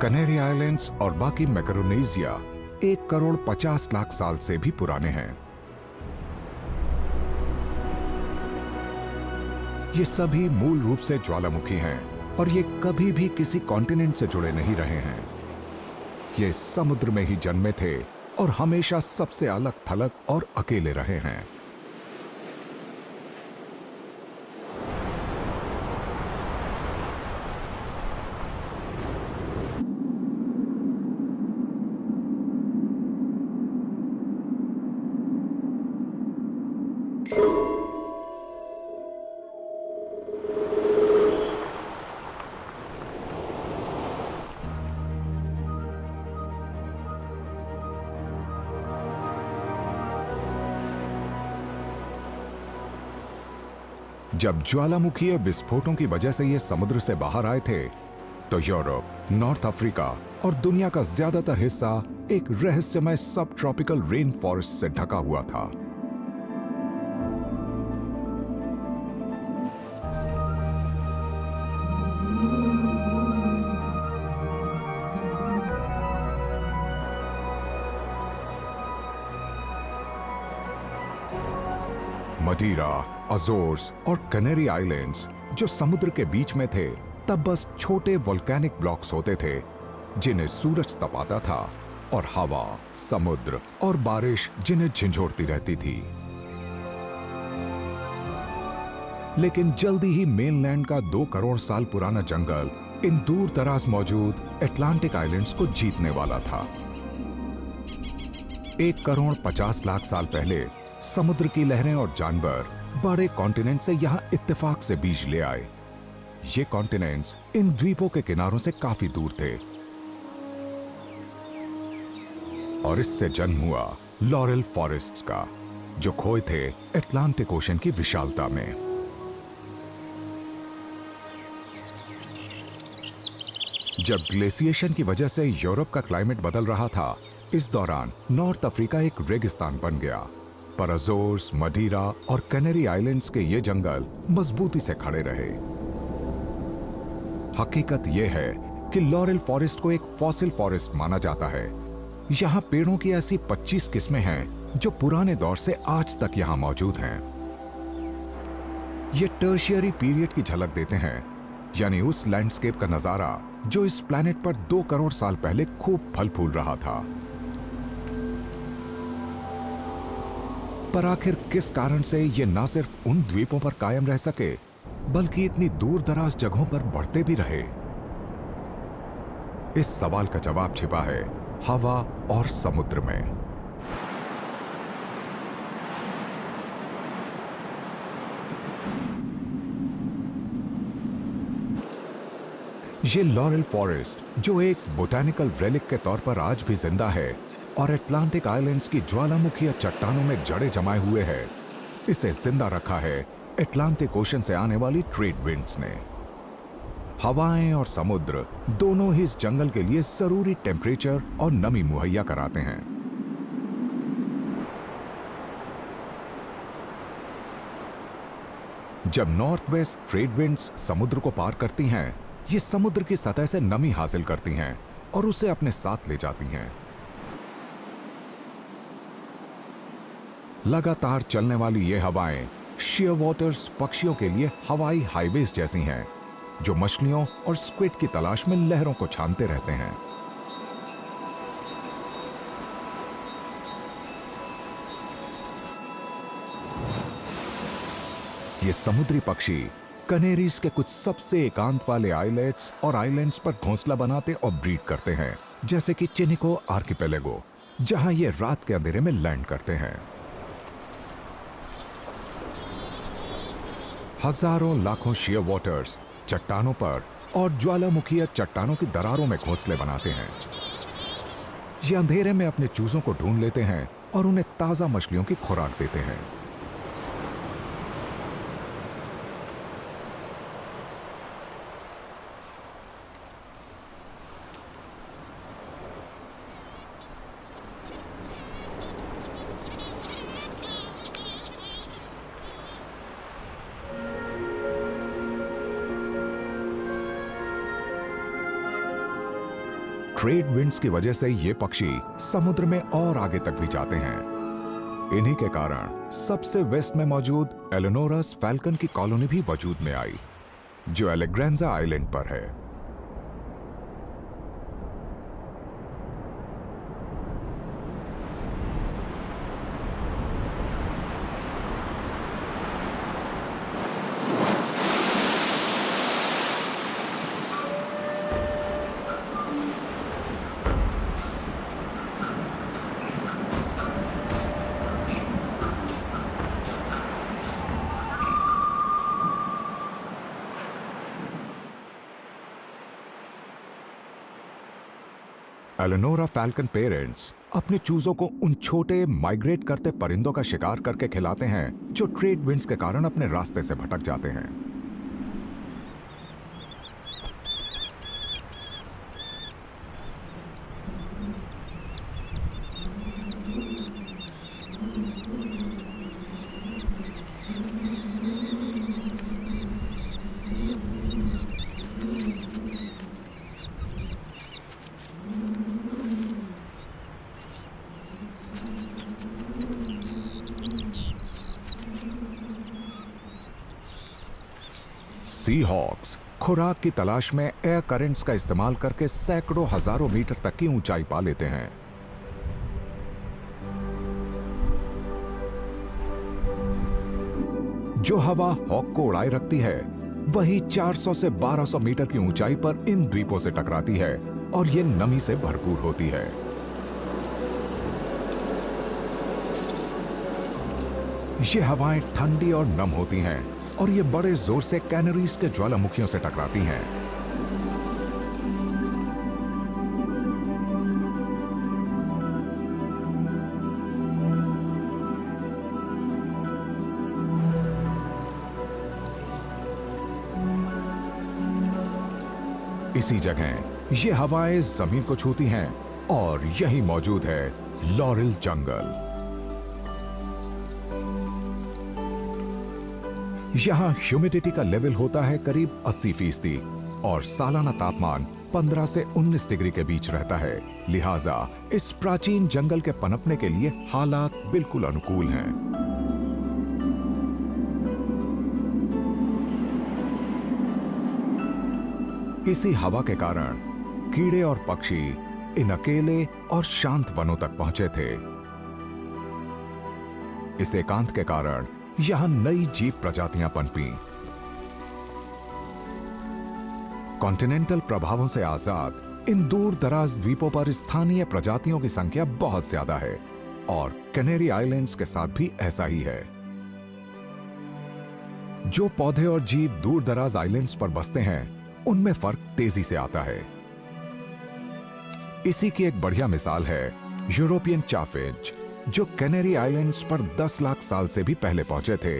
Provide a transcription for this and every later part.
Kanheri islands और बाकी मैक्रोनेशिया 1,50,00,000 साल से भी पुराने हैं। ये सभी मूल रूप से ज्वालामुखी हैं और ये कभी भी किसी कॉन्टिनेंट से जुड़े नहीं रहे हैं। ये समुद्र में ही जन्मे थे और हमेशा सबसे अलग थलग और अकेले रहे हैं। जब ज्वालामुखीय विस्फोटों की वजह से ये समुद्र से बाहर आए थे, तो यूरोप, नॉर्थ अफ्रीका और दुनिया का ज्यादातर हिस्सा एक रहस्यमय सब ट्रॉपिकल रेन फॉरेस्ट से ढका हुआ था। मदीरा, अजोर्स और कनेरी आइलैंड्स जो समुद्र के बीच में थे, तब बस छोटे वोल्केनिक ब्लॉक्स होते थे जिन्हें सूरज तपाता था और हवा, समुद्र और बारिश जिन्हें झंझोड़ती रहती थी। लेकिन जल्दी ही मेनलैंड का 2 करोड़ साल पुराना जंगल इन दूर दराज मौजूद अटलांटिक आइलैंड्स को जीतने वाला था। 1,50,00,000 साल पहले समुद्र की लहरें और जानवर बड़े कॉन्टिनेंट से यहां इत्तेफाक से बीज ले आए। ये कॉन्टिनेंट्स इन द्वीपों के किनारों से काफी दूर थे और इससे जन्म हुआ लॉरेल फॉरेस्ट्स का, जो खोए थे अटलांटिक ओशन की विशालता में। जब ग्लेशिएशन की वजह से यूरोप का क्लाइमेट बदल रहा था, इस दौरान नॉर्थ अफ्रीका एक रेगिस्तान बन गया, पर अजोर्स, मदीरा और कनेरी आइलैंड्स के ये जंगल मजबूती से खड़े रहे। हकीकत यह है कि लॉरेल फॉरेस्ट को एक फॉसिल फॉरेस्ट माना जाता है। यहां पेड़ों की ऐसी 25 किस्में हैं जो पुराने दौर से आज तक यहां मौजूद हैं। ये टर्शियरी पीरियड की झलक देते हैं, यानी उस लैंडस्केप का नजारा जो इस प्लैनेट पर 2 करोड़ साल पहले खूब फल फूल रहा था। पर आखिर किस कारण से ये ना सिर्फ उन द्वीपों पर कायम रह सके, बल्कि इतनी दूर दराज जगहों पर बढ़ते भी रहे? इस सवाल का जवाब छिपा है हवा और समुद्र में। ये लॉरेल फॉरेस्ट, जो एक बोटैनिकल रेलिक के तौर पर आज भी जिंदा है और अटलांटिक आइलैंड्स की ज्वालामुखीय चट्टानों में जड़े जमाए हुए है, इसे जिंदा रखा है अटलांटिक ओशन से आने वाली ट्रेड विंड्स ने। हवाएं और समुद्र दोनों ही इस जंगल के लिए जरूरी टेम्परेचर और नमी मुहैया कराते हैं। जब नॉर्थ वेस्ट ट्रेड विंड्स समुद्र को पार करती हैं, ये समुद्र की सतह से नमी हासिल करती हैं और उसे अपने साथ ले जाती हैं। लगातार चलने वाली ये हवाएं शीयरवॉटर्स पक्षियों के लिए हवाई हाईवेज जैसी हैं, जो मछलियों और स्क्विड की तलाश में लहरों को छानते रहते हैं। ये समुद्री पक्षी कनेरीज के कुछ सबसे एकांत वाले आइलैंड्स और आइलैंड्स पर घोंसला बनाते और ब्रीड करते हैं, जैसे कि चिनिको आर्किपेलागो, जहां ये रात के अंधेरे में लैंड करते हैं। हजारों लाखों शीयरवॉटर्स चट्टानों पर और ज्वालामुखीय चट्टानों की दरारों में घोंसले बनाते हैं। ये अंधेरे में अपने चूजों को ढूंढ लेते हैं और उन्हें ताजा मछलियों की खुराक देते हैं। ट्रेड विंड्स की वजह से ये पक्षी समुद्र में और आगे तक भी जाते हैं। इन्हीं के कारण सबसे वेस्ट में मौजूद एलेनोरस फैल्कन की कॉलोनी भी वजूद में आई, जो एलेग्रेंजा आइलैंड पर है। एलेनोरा फैल्कन पेरेंट्स अपने चूजों को उन छोटे माइग्रेट करते परिंदों का शिकार करके खिलाते हैं जो ट्रेड विंड्स के कारण अपने रास्ते से भटक जाते हैं। सी हॉक्स खुराक की तलाश में एयर करंट्स का इस्तेमाल करके सैकड़ों हजारों मीटर तक की ऊंचाई पा लेते हैं। जो हवा हॉक को उड़ाए रखती है वही 400 से 1200 मीटर की ऊंचाई पर इन द्वीपों से टकराती है और ये नमी से भरपूर होती है। ये हवाएं ठंडी और नम होती हैं और ये बड़े जोर से कैनरीज के ज्वालामुखियों से टकराती हैं। इसी जगह ये हवाएं जमीन को छूती हैं और यही मौजूद है लॉरेल जंगल। यहाँ ह्यूमिडिटी का लेवल होता है करीब 80% और सालाना तापमान 15 से 19 डिग्री के बीच रहता है। लिहाजा इस प्राचीन जंगल के पनपने के लिए हालात बिल्कुल अनुकूल हैं। इसी हवा के कारण कीड़े और पक्षी इन अकेले और शांत वनों तक पहुंचे थे। इस एकांत के कारण यहां नई जीव प्रजातियां पनपी। कॉन्टिनेंटल प्रभावों से आजाद इन दूर दराज द्वीपों पर स्थानीय प्रजातियों की संख्या बहुत ज्यादा है और कैनरी आइलैंड्स के साथ भी ऐसा ही है। जो पौधे और जीव दूर दराज आइलैंड्स पर बसते हैं उनमें फर्क तेजी से आता है। इसी की एक बढ़िया मिसाल है यूरोपियन चाफिज, जो कैनरी आइलैंड्स पर 10 लाख साल से भी पहले पहुंचे थे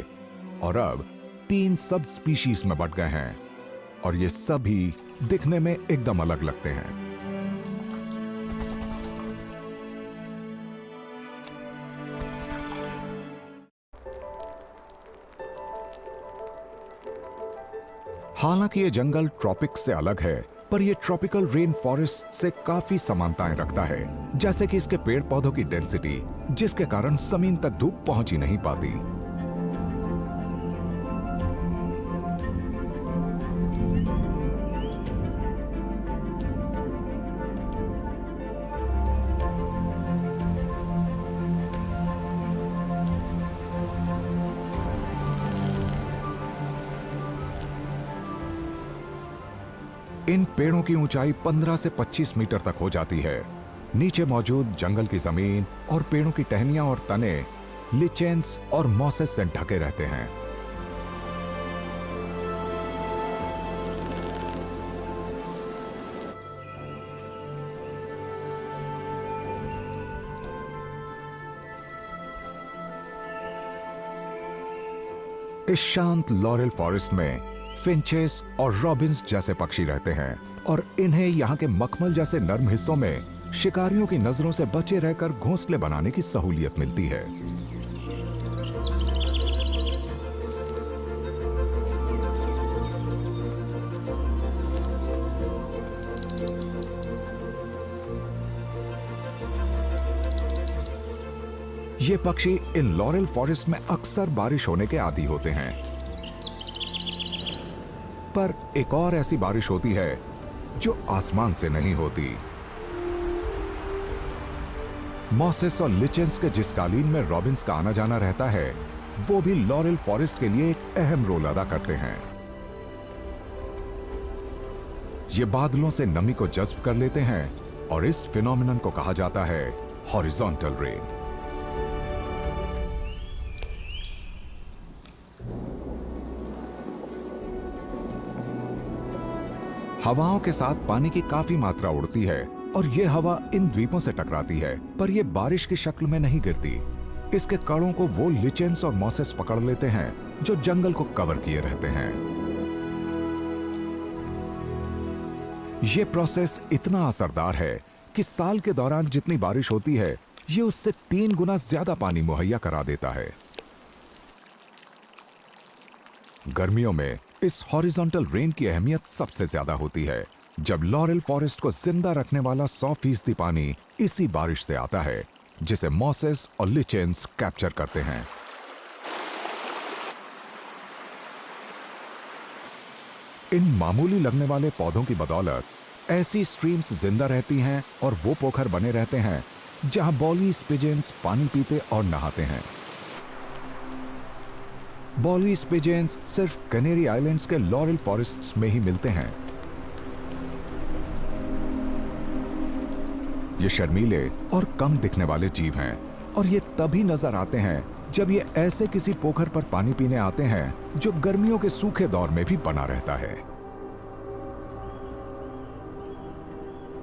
और अब 3 सब स्पीशीज में बट गए हैं और ये सभी दिखने में एकदम अलग लगते हैं। हालांकि ये जंगल ट्रॉपिक्स से अलग है, पर यह ट्रॉपिकल रेन फॉरेस्ट से काफी समानताएं रखता है, जैसे कि इसके पेड़ पौधों की डेंसिटी, जिसके कारण जमीन तक धूप पहुंच ही नहीं पाती। इन पेड़ों की ऊंचाई 15 से 25 मीटर तक हो जाती है। नीचे मौजूद जंगल की जमीन और पेड़ों की टहनियां और तने लिचेंस और मॉसेस से ढके रहते हैं। इस शांत लॉरेल फॉरेस्ट में फिंचेस और रॉबिन्स जैसे पक्षी रहते हैं और इन्हें यहाँ के मखमल जैसे नर्म हिस्सों में शिकारियों की नजरों से बचे रहकर घोंसले बनाने की सहूलियत मिलती है। ये पक्षी इन लॉरेल फॉरेस्ट में अक्सर बारिश होने के आदी होते हैं। पर एक और ऐसी बारिश होती है जो आसमान से नहीं होती। मॉसेस और लिचेंस के जिस कालीन में रॉबिन्स का आना जाना रहता है, वो भी लॉरेल फॉरेस्ट के लिए एक अहम रोल अदा करते हैं। ये बादलों से नमी को जज्ब कर लेते हैं और इस फिनोमिनन को कहा जाता है हॉरिजॉन्टल रेन। हवाओं के साथ पानी की काफी मात्रा उड़ती है और यह हवा इन द्वीपों से टकराती है, पर यह बारिश की शक्ल में नहीं गिरती। इसके कणों को वो लिचेंस और मॉसेस पकड़ लेते हैं जो जंगल को कवर किए रहते हैं। यह प्रोसेस इतना असरदार है कि साल के दौरान जितनी बारिश होती है, ये उससे 3 गुना ज्यादा पानी मुहैया करा देता है। गर्मियों में इस हॉरिजॉन्टल रेन की अहमियत सबसे ज्यादा होती है, जब लॉरेल फॉरेस्ट को जिंदा रखने वाला 100% पानी इसी बारिश से आता है, जिसे मॉसेस और लिचेंस कैप्चर करते हैं। इन मामूली लगने वाले पौधों की बदौलत ऐसी स्ट्रीम्स जिंदा रहती हैं और वो पोखर बने रहते हैं जहां बॉलीज पिजेंस पानी पीते और नहाते हैं। बॉलीज पिजेंस सिर्फ कैनेरी आइलैंड्स के लॉरेल फॉरेस्ट्स में ही मिलते हैं। ये शर्मीले और कम दिखने वाले जीव हैं और ये तभी नजर आते हैं जब ये ऐसे किसी पोखर पर पानी पीने आते हैं जो गर्मियों के सूखे दौर में भी बना रहता है।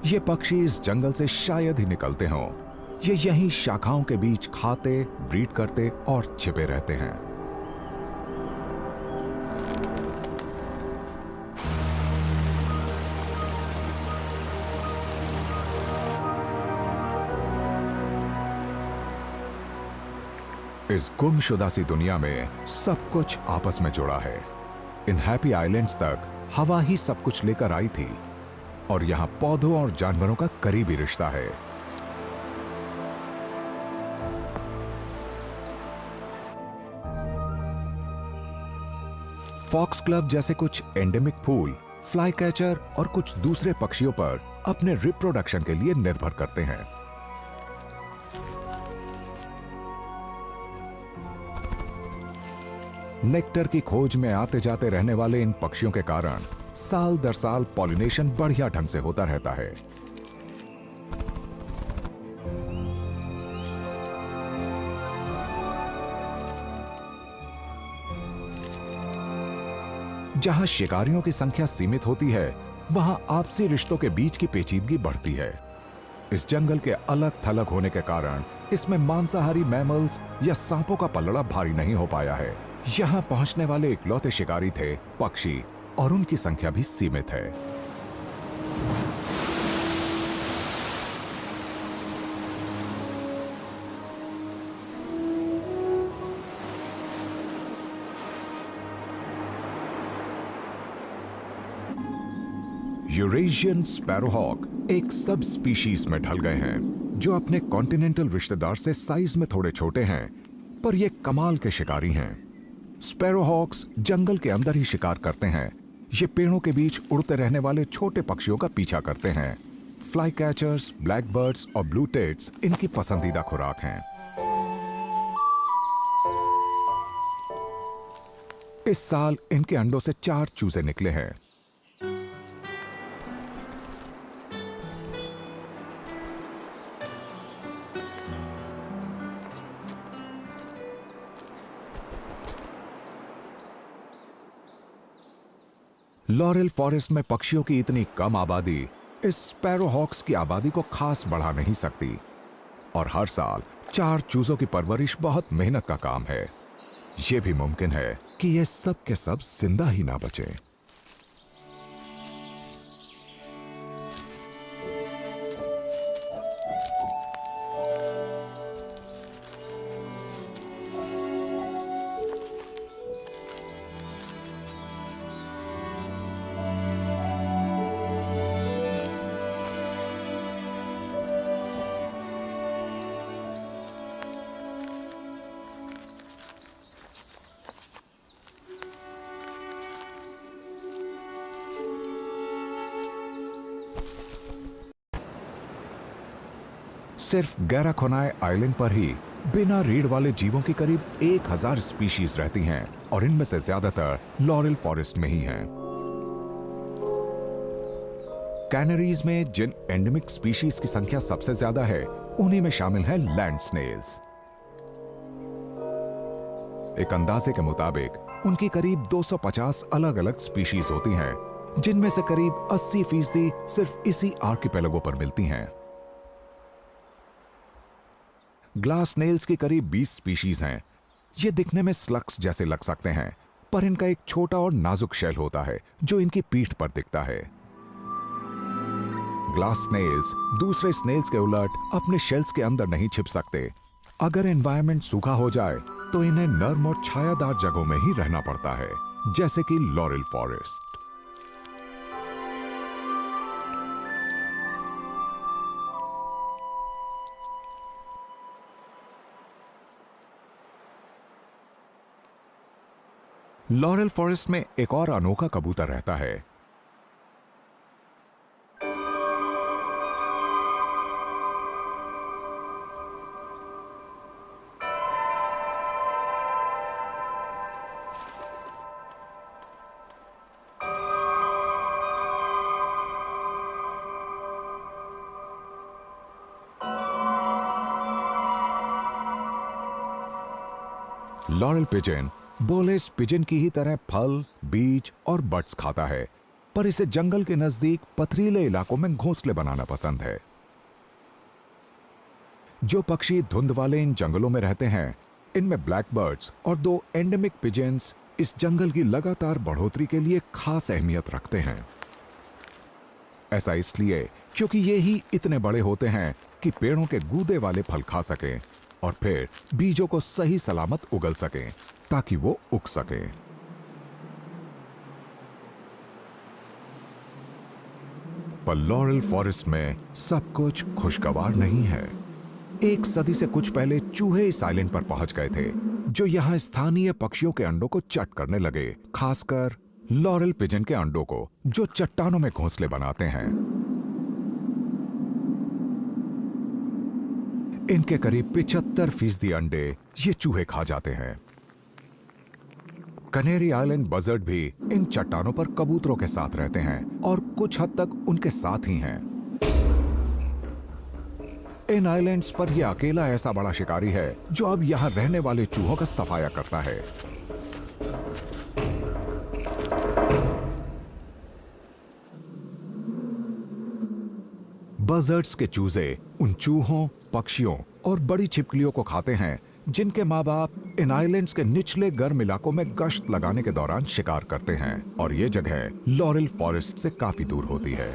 ये पक्षी इस जंगल से शायद ही निकलते हों। ये यहीं शाखाओं के बीच खाते, ब्रीड करते और छिपे रहते हैं। इस गुमशुदा सी दुनिया में सब कुछ आपस में जुड़ा है। इन हैप्पी आइलैंड्स तक हवा ही सब कुछ लेकर आई थी और यहां पौधों और जानवरों का करीबी रिश्ता है। फॉक्स क्लब जैसे कुछ एंडेमिक फूल, फ्लाई कैचर और कुछ दूसरे पक्षियों पर अपने रिप्रोडक्शन के लिए निर्भर करते हैं। नेक्टर की खोज में आते जाते रहने वाले इन पक्षियों के कारण साल दर साल पॉलिनेशन बढ़िया ढंग से होता रहता है। जहां शिकारियों की संख्या सीमित होती है, वहां आपसी रिश्तों के बीच की पेचीदगी बढ़ती है। इस जंगल के अलग थलग होने के कारण इसमें मांसाहारी मैमल्स या सांपों का पलड़ा भारी नहीं हो पाया है। यहां पहुंचने वाले इकलौते शिकारी थे पक्षी, और उनकी संख्या भी सीमित है। यूरेशियन स्पैरोहॉक एक सब स्पीशीज में ढल गए हैं, जो अपने कॉन्टिनेंटल रिश्तेदार से साइज में थोड़े छोटे हैं, पर ये कमाल के शिकारी हैं। स्पैरोहॉक्स जंगल के अंदर ही शिकार करते हैं। ये पेड़ों के बीच उड़ते रहने वाले छोटे पक्षियों का पीछा करते हैं। फ्लाई कैचर्स, ब्लैक बर्ड्स और ब्लू टेट्स इनकी पसंदीदा खुराक हैं। इस साल इनके अंडों से 4 चूजे निकले हैं। लॉरेल फॉरेस्ट में पक्षियों की इतनी कम आबादी इस स्पैरोहॉक्स की आबादी को खास बढ़ा नहीं सकती, और हर साल 4 चूजों की परवरिश बहुत मेहनत का काम है। यह भी मुमकिन है कि ये सब के सब जिंदा ही ना बचे। सिर्फ गैराकोनाई आइलैंड पर ही बिना रीढ़ वाले जीवों की करीब 1000 स्पीशीज रहती हैं और इनमें से ज्यादातर लॉरेल फॉरेस्ट में ही हैं। कैनरीज में जिन एंडेमिक स्पीशीज की संख्या सबसे ज्यादा है उन्हीं में शामिल है लैंड स्नेल्स। एक अंदाजे के मुताबिक उनकी करीब 250 अलग अलग स्पीशीज होती हैं, जिनमें से करीब 80% सिर्फ इसी आर्किपेलागो पर मिलती हैं। ग्लास स्नेल्स की करीब 20 स्पीशीज हैं। ये दिखने में स्लग्स जैसे लग सकते हैं, पर इनका एक छोटा और नाजुक शेल होता है जो इनकी पीठ पर दिखता है। ग्लास स्नेल्स दूसरे स्नेल्स के उलट अपने शेल्स के अंदर नहीं छिप सकते। अगर एनवायरनमेंट सूखा हो जाए तो इन्हें नर्म और छायादार जगहों में ही रहना पड़ता है, जैसे कि लॉरेल फॉरेस्ट। लॉरेल फॉरेस्ट में एक और अनोखा कबूतर रहता है। लॉरेल पिजन बोलेस पिजन की ही तरह फल, बीज और बड्स खाता है, पर इसे जंगल के नजदीक पथरीले इलाकों में घोंसले बनाना पसंद है। जो पक्षी धुंध वाले इन जंगलों में रहते हैं, इनमें ब्लैक बर्ड्स और 2 एंडेमिक पिजन्स इस जंगल की लगातार बढ़ोतरी के लिए खास अहमियत रखते हैं। ऐसा इसलिए क्योंकि ये ही इतने बड़े होते हैं कि पेड़ों के गूदे वाले फल खा सकें और फिर बीजों को सही सलामत उगल सकें ताकि वो उग सकें। पर लॉरेल फॉरेस्ट में सब कुछ खुशगवार नहीं है। 1 सदी से कुछ पहले चूहे इस आइलैंड पर पहुंच गए थे, जो यहां स्थानीय पक्षियों के अंडों को चट करने लगे, खासकर लॉरेल पिजन के अंडों को, जो चट्टानों में घोंसले बनाते हैं। इनके करीब 75% अंडे ये चूहे खा जाते हैं। कनेरी आइलैंड बजर्ड भी इन चट्टानों पर कबूतरों के साथ रहते हैं और कुछ हद तक उनके साथ ही हैं। इन आइलैंड्स पर यह अकेला ऐसा बड़ा शिकारी है जो अब यहां रहने वाले चूहों का सफाया करता है। बजर्ड्स के चूजे उन चूहों, पक्षियों और बड़ी छिपकलियों को खाते हैं जिनके माँ बाप इन आइलैंड्स के निचले गर्म इलाकों में गश्त लगाने के दौरान शिकार करते हैं, और ये जगह लॉरेल फॉरेस्ट से काफी दूर होती है।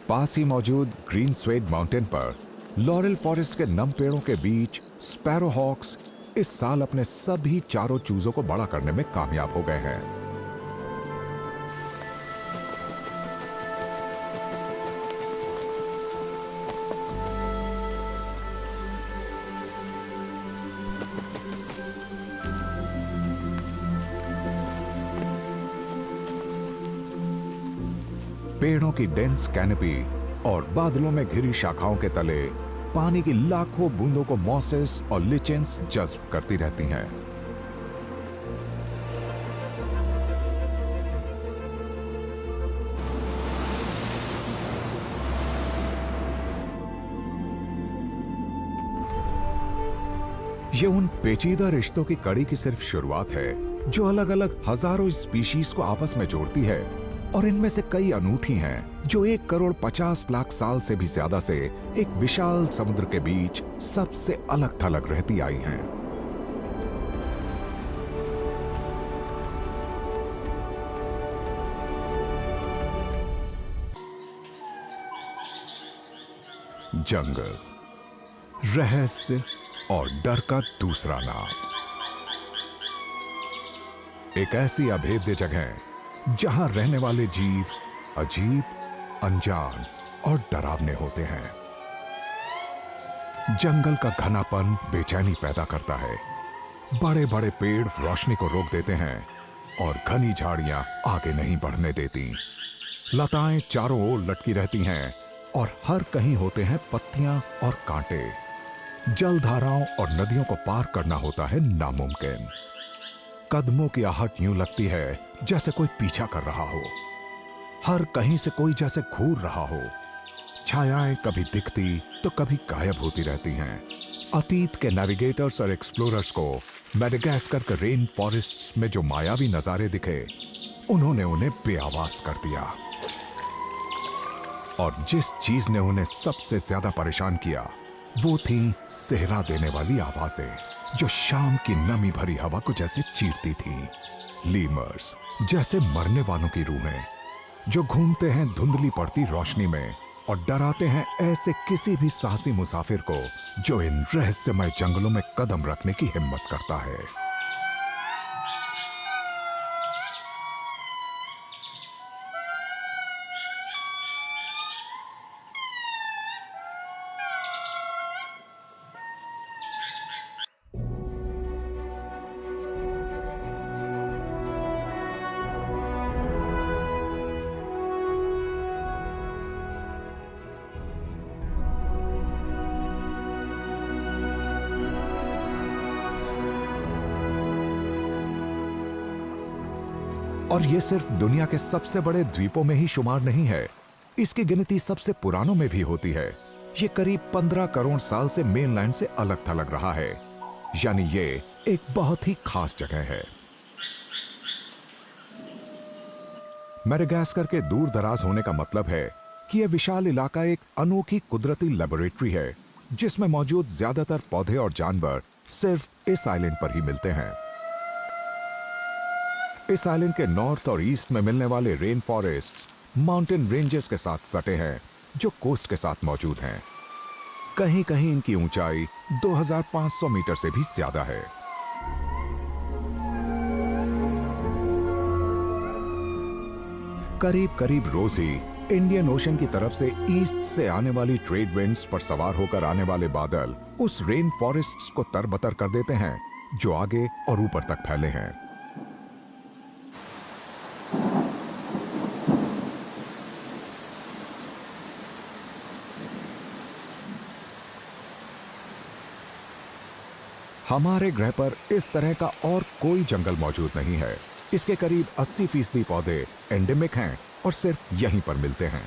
पास ही मौजूद ग्रीन स्वेड माउंटेन पर लॉरेल फॉरेस्ट के नम पेड़ों के बीच स्पैरो हॉक्स इस साल अपने सभी चारों चूजों को बड़ा करने में कामयाब हो गए हैं। पेड़ों की डेंस कैनपी और बादलों में घिरी शाखाओं के तले पानी की लाखों बूंदों को मॉसेस और लिचेंस जज्ब करती रहती हैं। ये उन पेचीदा रिश्तों की कड़ी की सिर्फ शुरुआत है जो अलग अलग हजारों स्पीशीज को आपस में जोड़ती है, और इनमें से कई अनूठी हैं जो 1 करोड़ 50 लाख साल से भी ज्यादा से एक विशाल समुद्र के बीच सबसे अलग थलग रहती आई हैं। जंगल, रहस्य और डर का दूसरा नाम। एक ऐसी अभेद्य जगह जहां रहने वाले जीव अजीब, अनजान और डरावने होते हैं। जंगल का घनापन बेचैनी पैदा करता है। बड़े बड़े पेड़ रोशनी को रोक देते हैं और घनी झाड़ियां आगे नहीं बढ़ने देती। लताएं चारों ओर लटकी रहती हैं और हर कहीं होते हैं पत्तियां और कांटे। जलधाराओं और नदियों को पार करना होता है नामुमकिन। कदमों की आहट यूं लगती है जैसे कोई पीछा कर रहा हो। हर कहीं से कोई जैसे घूर रहा हो। छायाएं कभी दिखती तो कभी गायब होती रहती हैं। अतीत के नेविगेटर्स और एक्सप्लोरर्स को मेडागास्कर के रेन फॉरेस्ट्स में जो मायावी नजारे दिखे, उन्होंने उन्हें बेआवाज कर दिया। और जिस चीज ने उन्हें सबसे ज्यादा परेशान किया, वो थी सेहरा देने वाली आवाजें, जो शाम की नमी भरी हवा को जैसे चीरती थी। लीमर्स, जैसे मरने वालों की रूहें, जो घूमते हैं धुंधली पड़ती रोशनी में और डराते हैं ऐसे किसी भी साहसी मुसाफिर को जो इन रहस्यमय जंगलों में कदम रखने की हिम्मत करता है। और ये सिर्फ दुनिया के सबसे बड़े द्वीपों में ही शुमार नहीं है। इसकी गिनती सबसे पुरानों में भी होती है। ये करीब 15 करोड़ साल से मेनलैंड से अलग थलग रहा है। यानी ये एक बहुत ही खास जगह है। मेडागास्कर के दूर दराज होने का मतलब है कि यह विशाल इलाका एक अनोखी कुदरती लेबोरेटरी है, जिसमें मौजूद ज्यादातर पौधे और जानवर सिर्फ इस आइलैंड पर ही मिलते हैं। इस आइलैंड के नॉर्थ और ईस्ट में मिलने वाले रेन फॉरेस्ट्स माउंटेन रेंजेस के साथ सटे हैं, जो कोस्ट के साथ मौजूद हैं। कहीं कहीं इनकी ऊंचाई 2500 मीटर से भी ज्यादा है। करीब करीब रोज ही इंडियन ओशन की तरफ से ईस्ट से आने वाली ट्रेड विंड्स पर सवार होकर आने वाले बादल उस रेन फॉरेस्ट्स को तरबतर कर देते हैं, जो आगे और ऊपर तक फैले हैं। हमारे ग्रह पर इस तरह का और कोई जंगल मौजूद नहीं है। इसके करीब 80% पौधे एंडेमिक हैं और सिर्फ यहीं पर मिलते हैं।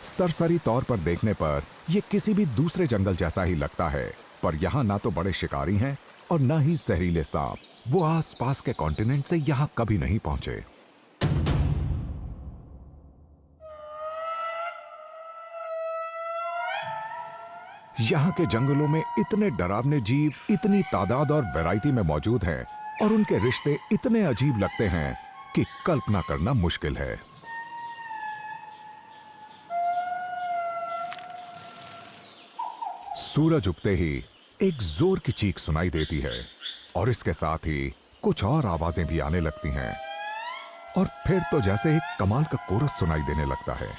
सरसरी तौर पर देखने पर यह किसी भी दूसरे जंगल जैसा ही लगता है, पर यहां ना तो बड़े शिकारी हैं और ना ही जहरीले सांप। वो आसपास के कॉन्टिनेंट से यहां कभी नहीं पहुंचे। यहाँ के जंगलों में इतने डरावने जीव इतनी तादाद और वैरायटी में मौजूद हैं और उनके रिश्ते इतने अजीब लगते हैं कि कल्पना करना मुश्किल है। सूरज उगते ही एक जोर की चीख सुनाई देती है और इसके साथ ही कुछ और आवाजें भी आने लगती हैं और फिर तो जैसे एक कमाल का कोरस सुनाई देने लगता है।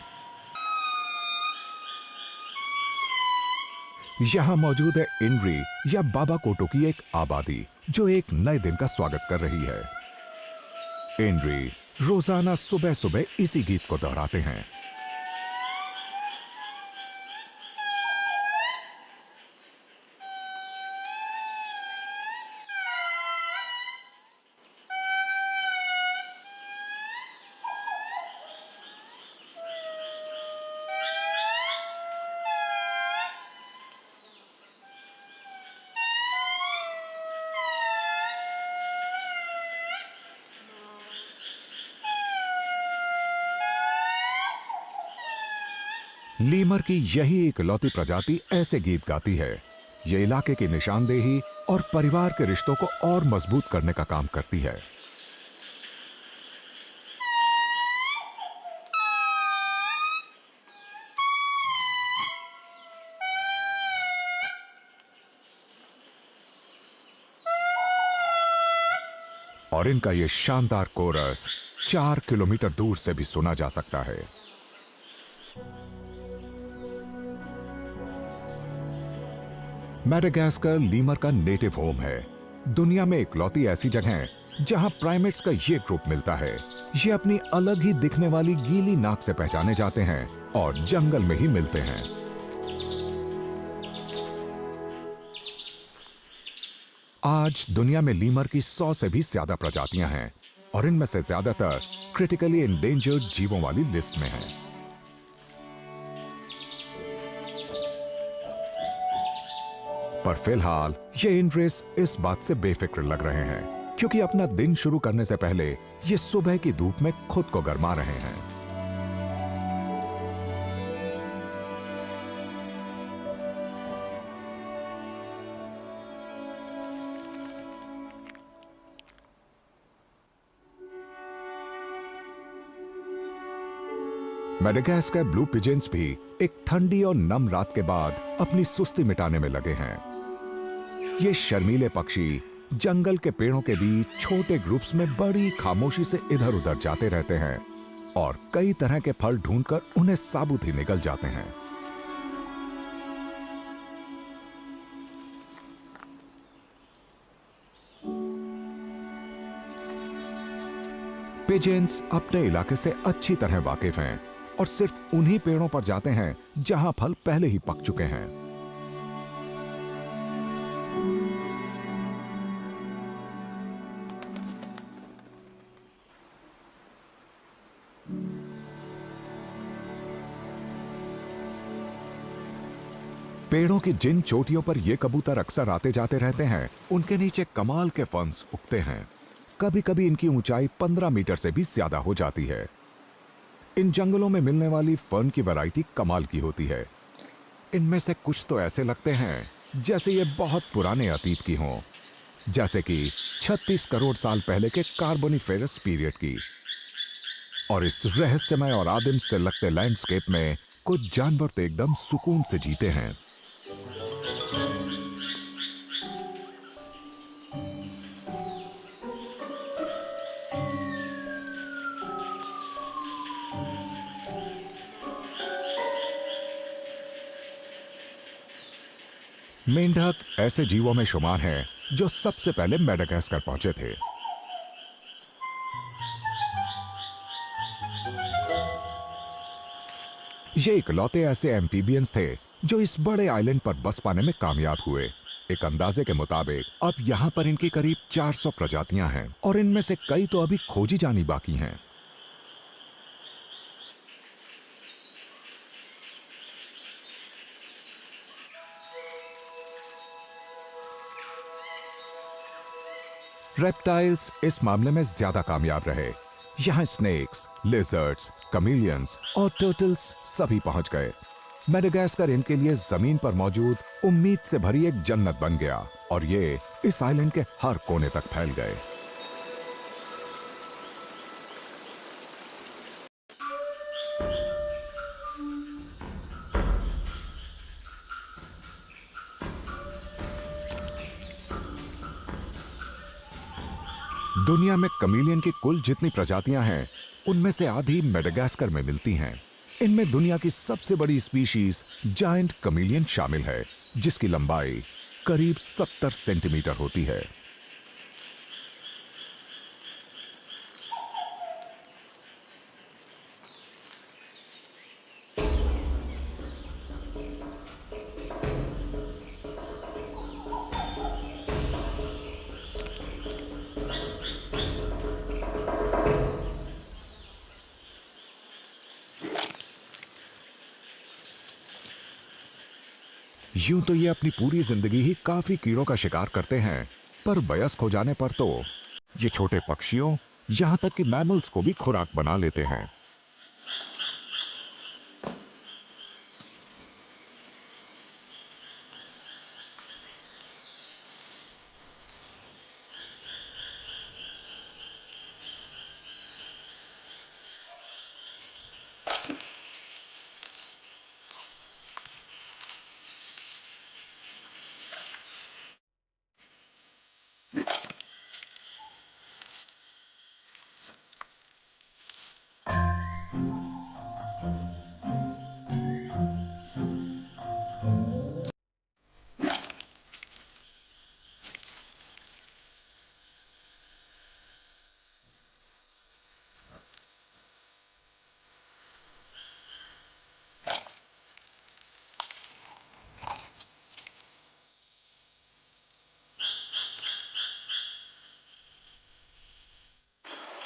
यहां मौजूद है इनरी या बाबा कोटो की एक आबादी, जो एक नए दिन का स्वागत कर रही है। इनरी रोजाना सुबह सुबह इसी गीत को दोहराते हैं। लीमर की यही इकलौती प्रजाति ऐसे गीत गाती है। ये इलाके की निशानदेही और परिवार के रिश्तों को और मजबूत करने का काम करती है। और इनका ये शानदार कोरस 4 किलोमीटर दूर से भी सुना जा सकता है। मैडागास्कर लीमर का नेटिव होम है। दुनिया में इकलौती ऐसी जगह है जहां प्राइमेट्स का ये ग्रुप मिलता है। ये अपनी अलग ही दिखने वाली गीली नाक से पहचाने जाते हैं और जंगल में ही मिलते हैं। आज दुनिया में लीमर की 100 से भी ज्यादा प्रजातियां हैं और इनमें से ज्यादातर क्रिटिकली एंडेंजर्ड जीवों वाली लिस्ट में हैं। पर फिलहाल ये इंड्रेस इस बात से बेफिक्र लग रहे हैं क्योंकि अपना दिन शुरू करने से पहले ये सुबह की धूप में खुद को गरमा रहे हैं। मैडागास्कर ब्लू पिजन्स भी एक ठंडी और नम रात के बाद अपनी सुस्ती मिटाने में लगे हैं। ये शर्मीले पक्षी जंगल के पेड़ों के बीच छोटे ग्रुप्स में बड़ी खामोशी से इधर उधर जाते रहते हैं और कई तरह के फल ढूंढकर उन्हें साबुत ही निकल जाते हैं। पिजन्स अपने इलाके से अच्छी तरह वाकिफ हैं और सिर्फ उन्हीं पेड़ों पर जाते हैं जहां फल पहले ही पक चुके हैं। पेड़ों की जिन चोटियों पर ये कबूतर अक्सर आते जाते रहते हैं, उनके नीचे कमाल के फर्न्स उगते हैं। कभी कभी इनकी ऊंचाई 15 मीटर से भी ज्यादा हो जाती है। इन जंगलों में मिलने वाली फर्न की वैरायटी कमाल की होती है। इनमें से कुछ तो ऐसे लगते हैं जैसे ये बहुत पुराने अतीत की हों, जैसे कि 36 करोड़ साल पहले के कार्बोनिफेरस पीरियड की। और इस रहस्यमय और आदिम से लगते लैंडस्केप में कुछ जानवर तो एकदम सुकून से जीते हैं। मेंढक ऐसे जीवों में शुमार हैं जो सबसे पहले मैडागास्कर पहुंचे थे। ये इकलौते ऐसे एम्फीबियंस थे जो इस बड़े आइलैंड पर बस पाने में कामयाब हुए। एक अंदाजे के मुताबिक अब यहां पर इनकी करीब 400 प्रजातियां हैं और इनमें से कई तो अभी खोजी जानी बाकी हैं। रेप्टाइल्स इस मामले में ज्यादा कामयाब रहे। यहां स्नेक्स, लिजर्ड्स, कमीलियंस और टर्टल्स सभी पहुंच गए। मैडागास्कर इनके लिए जमीन पर मौजूद उम्मीद से भरी एक जन्नत बन गया और ये इस आइलैंड के हर कोने तक फैल गए। दुनिया में कमीलियन की कुल जितनी प्रजातियां हैं, उनमें से आधी मैडागास्कर में मिलती हैं। इनमें दुनिया की सबसे बड़ी स्पीशीज जायंट कमीलियन शामिल है, जिसकी लंबाई करीब 70 सेंटीमीटर होती है। यूं तो ये अपनी पूरी जिंदगी ही काफी कीड़ों का शिकार करते हैं, पर वयस्क हो जाने पर तो ये छोटे पक्षियों यहां तक कि मैमल्स को भी खुराक बना लेते हैं।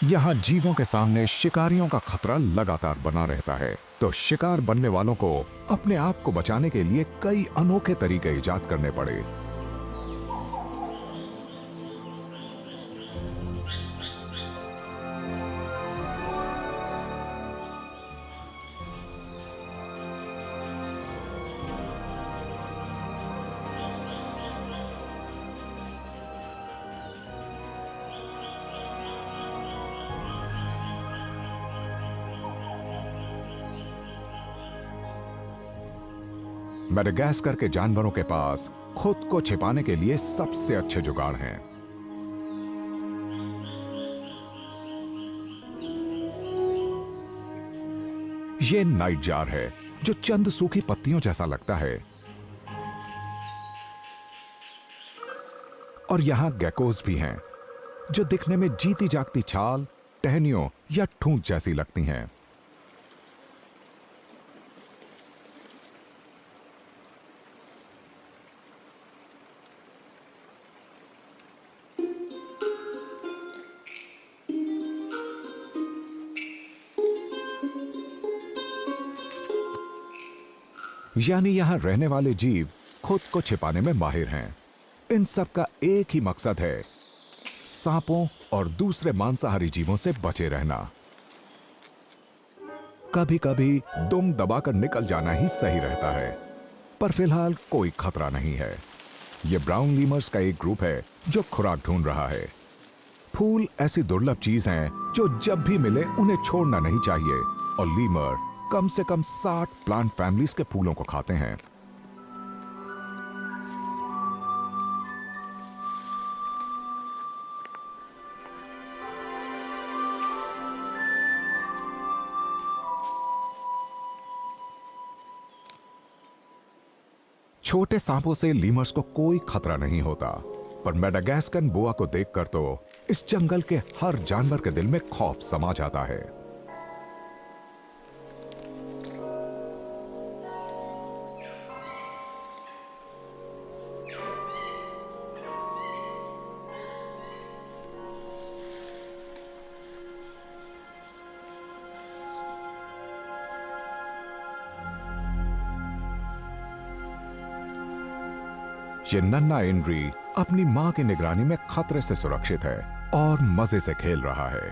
यहाँ जीवों के सामने शिकारियों का खतरा लगातार बना रहता है, तो शिकार बनने वालों को अपने आप को बचाने के लिए कई अनोखे तरीके इजाद करने पड़े। मेडागास्कर के जानवरों के पास खुद को छिपाने के लिए सबसे अच्छे जुगाड़ हैं। ये नाइट जार है जो चंद सूखी पत्तियों जैसा लगता है, और यहां गेकोस भी हैं जो दिखने में जीती जागती छाल, टहनियों या ठूंठ जैसी लगती हैं। यानी यहां रहने वाले जीव खुद को छिपाने में माहिर हैं। इन सब का एक ही मकसद है, सांपों और दूसरे मांसाहारी जीवों से बचे रहना। कभी कभी दुम दबाकर निकल जाना ही सही रहता है, पर फिलहाल कोई खतरा नहीं है। यह ब्राउन लीमर्स का एक ग्रुप है जो खुराक ढूंढ रहा है। फूल ऐसी दुर्लभ चीज हैं जो जब भी मिले उन्हें छोड़ना नहीं चाहिए, और लीमर कम से कम 60 प्लांट फैमिलीज के फूलों को खाते हैं। छोटे सांपों से लीमर्स को कोई खतरा नहीं होता, पर मेडागास्कन बोआ को देखकर तो इस जंगल के हर जानवर के दिल में खौफ समा जाता है। ये नन्हा इंड्री अपनी मां की निगरानी में खतरे से सुरक्षित है और मजे से खेल रहा है।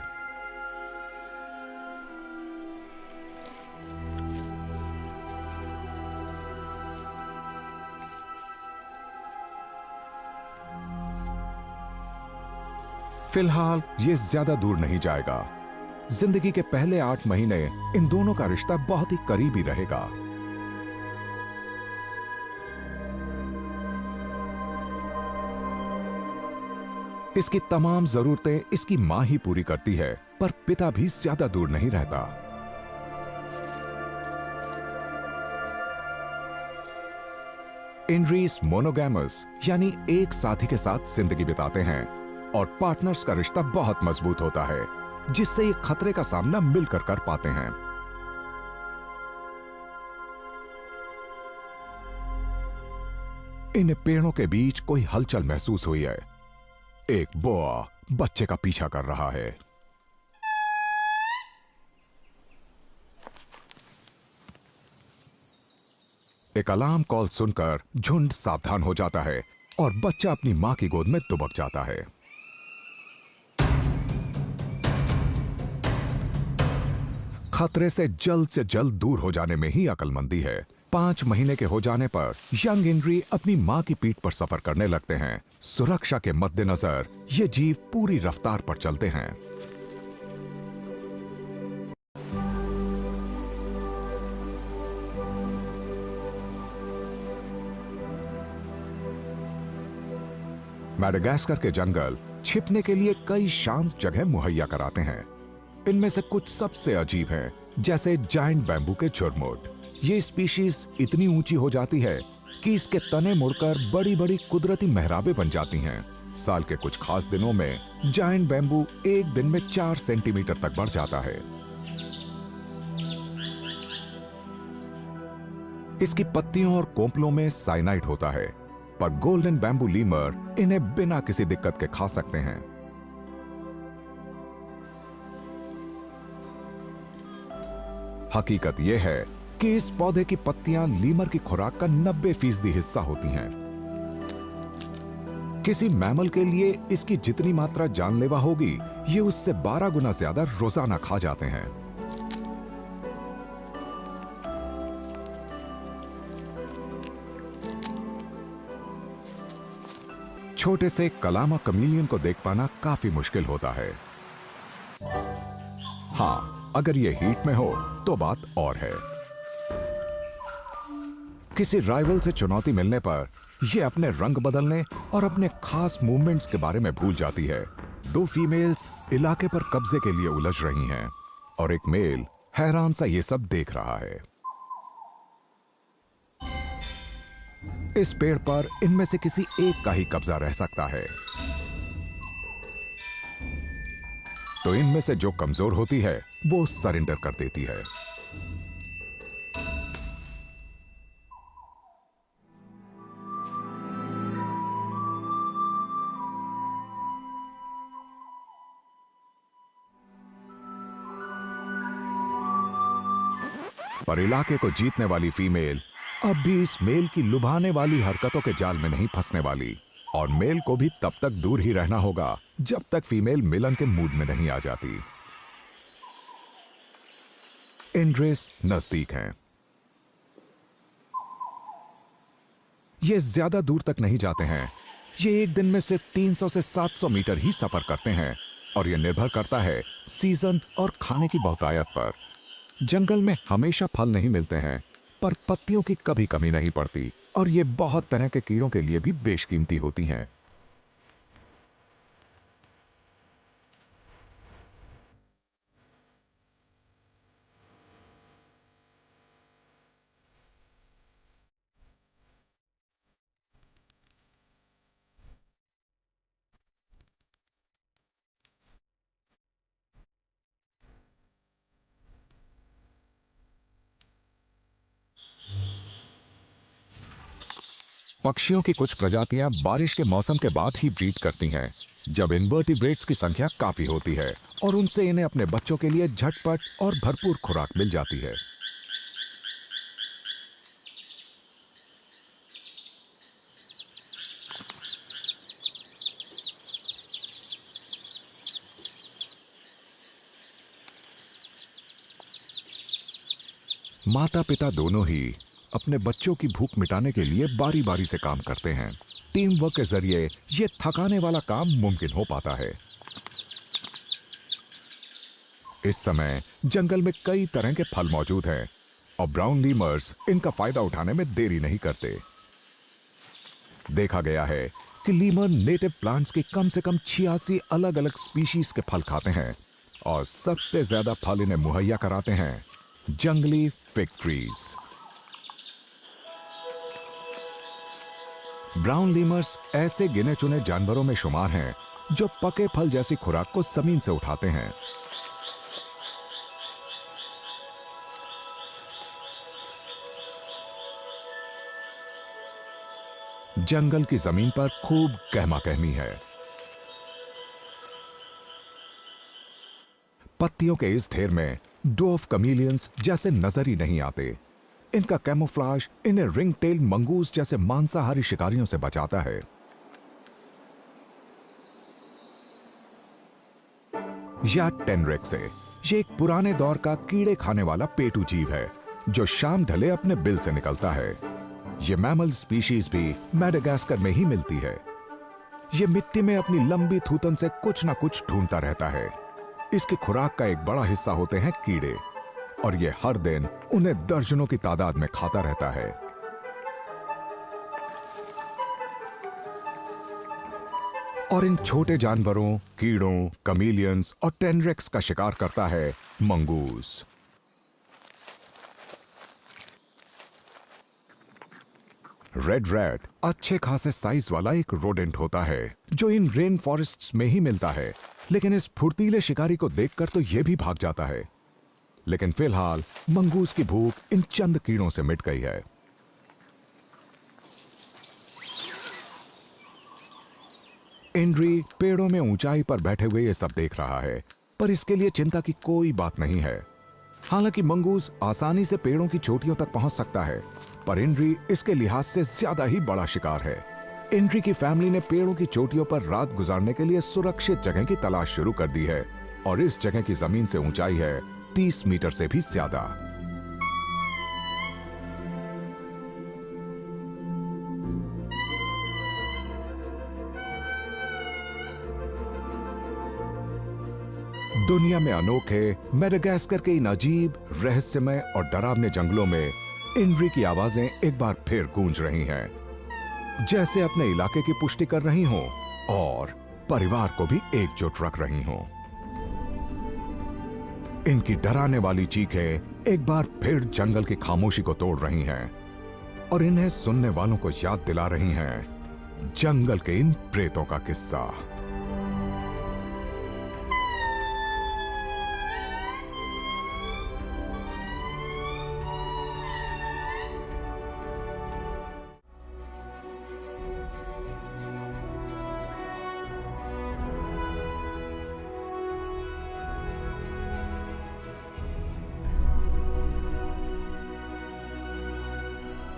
फिलहाल ये ज्यादा दूर नहीं जाएगा। जिंदगी के पहले 8 महीने इन दोनों का रिश्ता बहुत ही करीबी रहेगा। इसकी तमाम जरूरतें इसकी मां ही पूरी करती है, पर पिता भी ज्यादा दूर नहीं रहता। इंड्रीज मोनोगैमस यानी एक साथी के साथ जिंदगी बिताते हैं, और पार्टनर्स का रिश्ता बहुत मजबूत होता है, जिससे ये खतरे का सामना मिलकर कर पाते हैं। इन पेड़ों के बीच कोई हलचल महसूस हुई है। एक बोआ बच्चे का पीछा कर रहा है। एक अलार्म कॉल सुनकर झुंड सावधान हो जाता है और बच्चा अपनी मां की गोद में दुबक जाता है। खतरे से जल्द दूर हो जाने में ही अक्लमंदी है। 5 महीने के हो जाने पर यंग इंड्री अपनी मां की पीठ पर सफर करने लगते हैं। सुरक्षा के मद्देनजर ये जीव पूरी रफ्तार पर चलते हैं। मेडागास्कर के जंगल छिपने के लिए कई शांत जगह मुहैया कराते हैं। इनमें से कुछ सबसे अजीब हैं, जैसे जायंट बैम्बू के झुरमुट। ये स्पीशीज इतनी ऊंची हो जाती है कि इसके तने मुड़कर बड़ी बड़ी कुदरती मेहराबें बन जाती हैं। साल के कुछ खास दिनों में जायंट बैम्बू एक दिन में 4 सेंटीमीटर तक बढ़ जाता है। इसकी पत्तियों और कोंपलों में साइनाइड होता है, पर गोल्डन बैम्बू लीमर इन्हें बिना किसी दिक्कत के खा सकते हैं। हकीकत यह है कि इस पौधे की पत्तियां लीमर की खुराक का 90% हिस्सा होती हैं। किसी मैमल के लिए इसकी जितनी मात्रा जानलेवा होगी, ये उससे 12 गुना ज्यादा रोजाना खा जाते हैं। छोटे से कलामा कमीलियन को देख पाना काफी मुश्किल होता है। हाँ, अगर ये हीट में हो तो बात और है। किसी राइवल से चुनौती मिलने पर ये अपने रंग बदलने और अपने खास मूवमेंट्स के बारे में भूल जाती है। दो फीमेल्स इलाके पर कब्जे के लिए उलझ रही हैं और एक मेल हैरान सा ये सब देख रहा है। इस पेड़ पर इनमें से किसी एक का ही कब्जा रह सकता है, तो इनमें से जो कमजोर होती है वो सरेंडर कर देती है। पर इलाके को जीतने वाली फीमेल अब भी इस मेल की लुभाने वाली हरकतों के जाल में नहीं फंसने वाली, और मेल को भी तब तक दूर ही रहना होगा जब तक फीमेल मिलन के मूड में नहीं आ जाती। इंड्रेस नजदीक हैं। ये ज्यादा दूर तक नहीं जाते हैं। ये एक दिन में सिर्फ 300 से 700 मीटर ही सफर करते हैं, और यह निर्भर करता है सीजन और खाने की बहुतायत पर। जंगल में हमेशा फल नहीं मिलते हैं, पर पत्तियों की कभी कमी नहीं पड़ती, और ये बहुत तरह के कीड़ों के लिए भी बेशकीमती होती हैं। पक्षियों की कुछ प्रजातियां बारिश के मौसम के बाद ही ब्रीड करती हैं, जब इनवर्टिब्रेट्स की संख्या काफी होती है और उनसे इन्हें अपने बच्चों के लिए झटपट और भरपूर खुराक मिल जाती है। माता पिता दोनों ही अपने बच्चों की भूख मिटाने के लिए बारी बारी से काम करते हैं। टीम वर्क के जरिए यह थकाने वाला काम मुमकिन हो पाता है। इस समय जंगल में कई तरह के फल मौजूद हैं, और ब्राउन लीमर्स इनका फायदा उठाने में देरी नहीं करते। देखा गया है कि लीमर नेटिव प्लांट्स की कम से कम 86 अलग अलग स्पीशीज के फल खाते हैं, और सबसे ज्यादा फल इन्हें मुहैया कराते हैं जंगली फिग ट्रीज। ब्राउन लीमर्स ऐसे गिने चुने जानवरों में शुमार हैं जो पके फल जैसी खुराक को जमीन से उठाते हैं। जंगल की जमीन पर खूब गहमा गहमी है। पत्तियों के इस ढेर में डोव कमीलियंस जैसे नजर ही नहीं आते। इनका कैमोफ्लाज इन्हें रिंग टेल मंगूस जैसे मांसाहारी शिकारियों से बचाता है। या टेनरेक्स है। ये एक पुराने दौर का कीड़े खाने वाला पेटू जीव है जो शाम ढले अपने बिल से निकलता है। ये मैमल स्पीशीज भी मेडागास्कर में ही मिलती है। ये मिट्टी में अपनी लंबी थूतन से कुछ ना कुछ ढूंढता रहता है। इसकी खुराक का एक बड़ा हिस्सा होते हैं कीड़े, और ये हर दिन उन्हें दर्जनों की तादाद में खाता रहता है। और इन छोटे जानवरों, कीड़ों, कमीलियंस और टेनरेक्स का शिकार करता है मंगूस। रेड रैट अच्छे खासे साइज वाला एक रोडेंट होता है जो इन रेन फॉरेस्ट्स में ही मिलता है, लेकिन इस फुर्तीले शिकारी को देखकर तो यह भी भाग जाता है। लेकिन फिलहाल मंगूस की भूख इन चंद कीड़ों से मिट गई है। इंड्री पेड़ों में ऊंचाई पर बैठे हुए ये सब देख रहा है, पर इसके लिए चिंता की कोई बात नहीं है। हालांकि मंगूस आसानी से पेड़ों की चोटियों तक पहुंच सकता है, पर इंड्री इसके लिहाज से ज्यादा ही बड़ा शिकार है। इंड्री की फैमिली ने पेड़ों की चोटियों पर रात गुजारने के लिए सुरक्षित जगह की तलाश शुरू कर दी है और इस जगह की जमीन से ऊंचाई है 30 मीटर से भी ज्यादा। दुनिया में अनोखे मेडागास्कर के इन अजीब, रहस्यमय और डरावने जंगलों में इंड्री की आवाजें एक बार फिर गूंज रही हैं, जैसे अपने इलाके की पुष्टि कर रही हों और परिवार को भी एकजुट रख रही हों। इनकी डराने वाली चीखें एक बार फिर जंगल की खामोशी को तोड़ रही हैं और इन्हें सुनने वालों को याद दिला रही हैं जंगल के इन प्रेतों का किस्सा।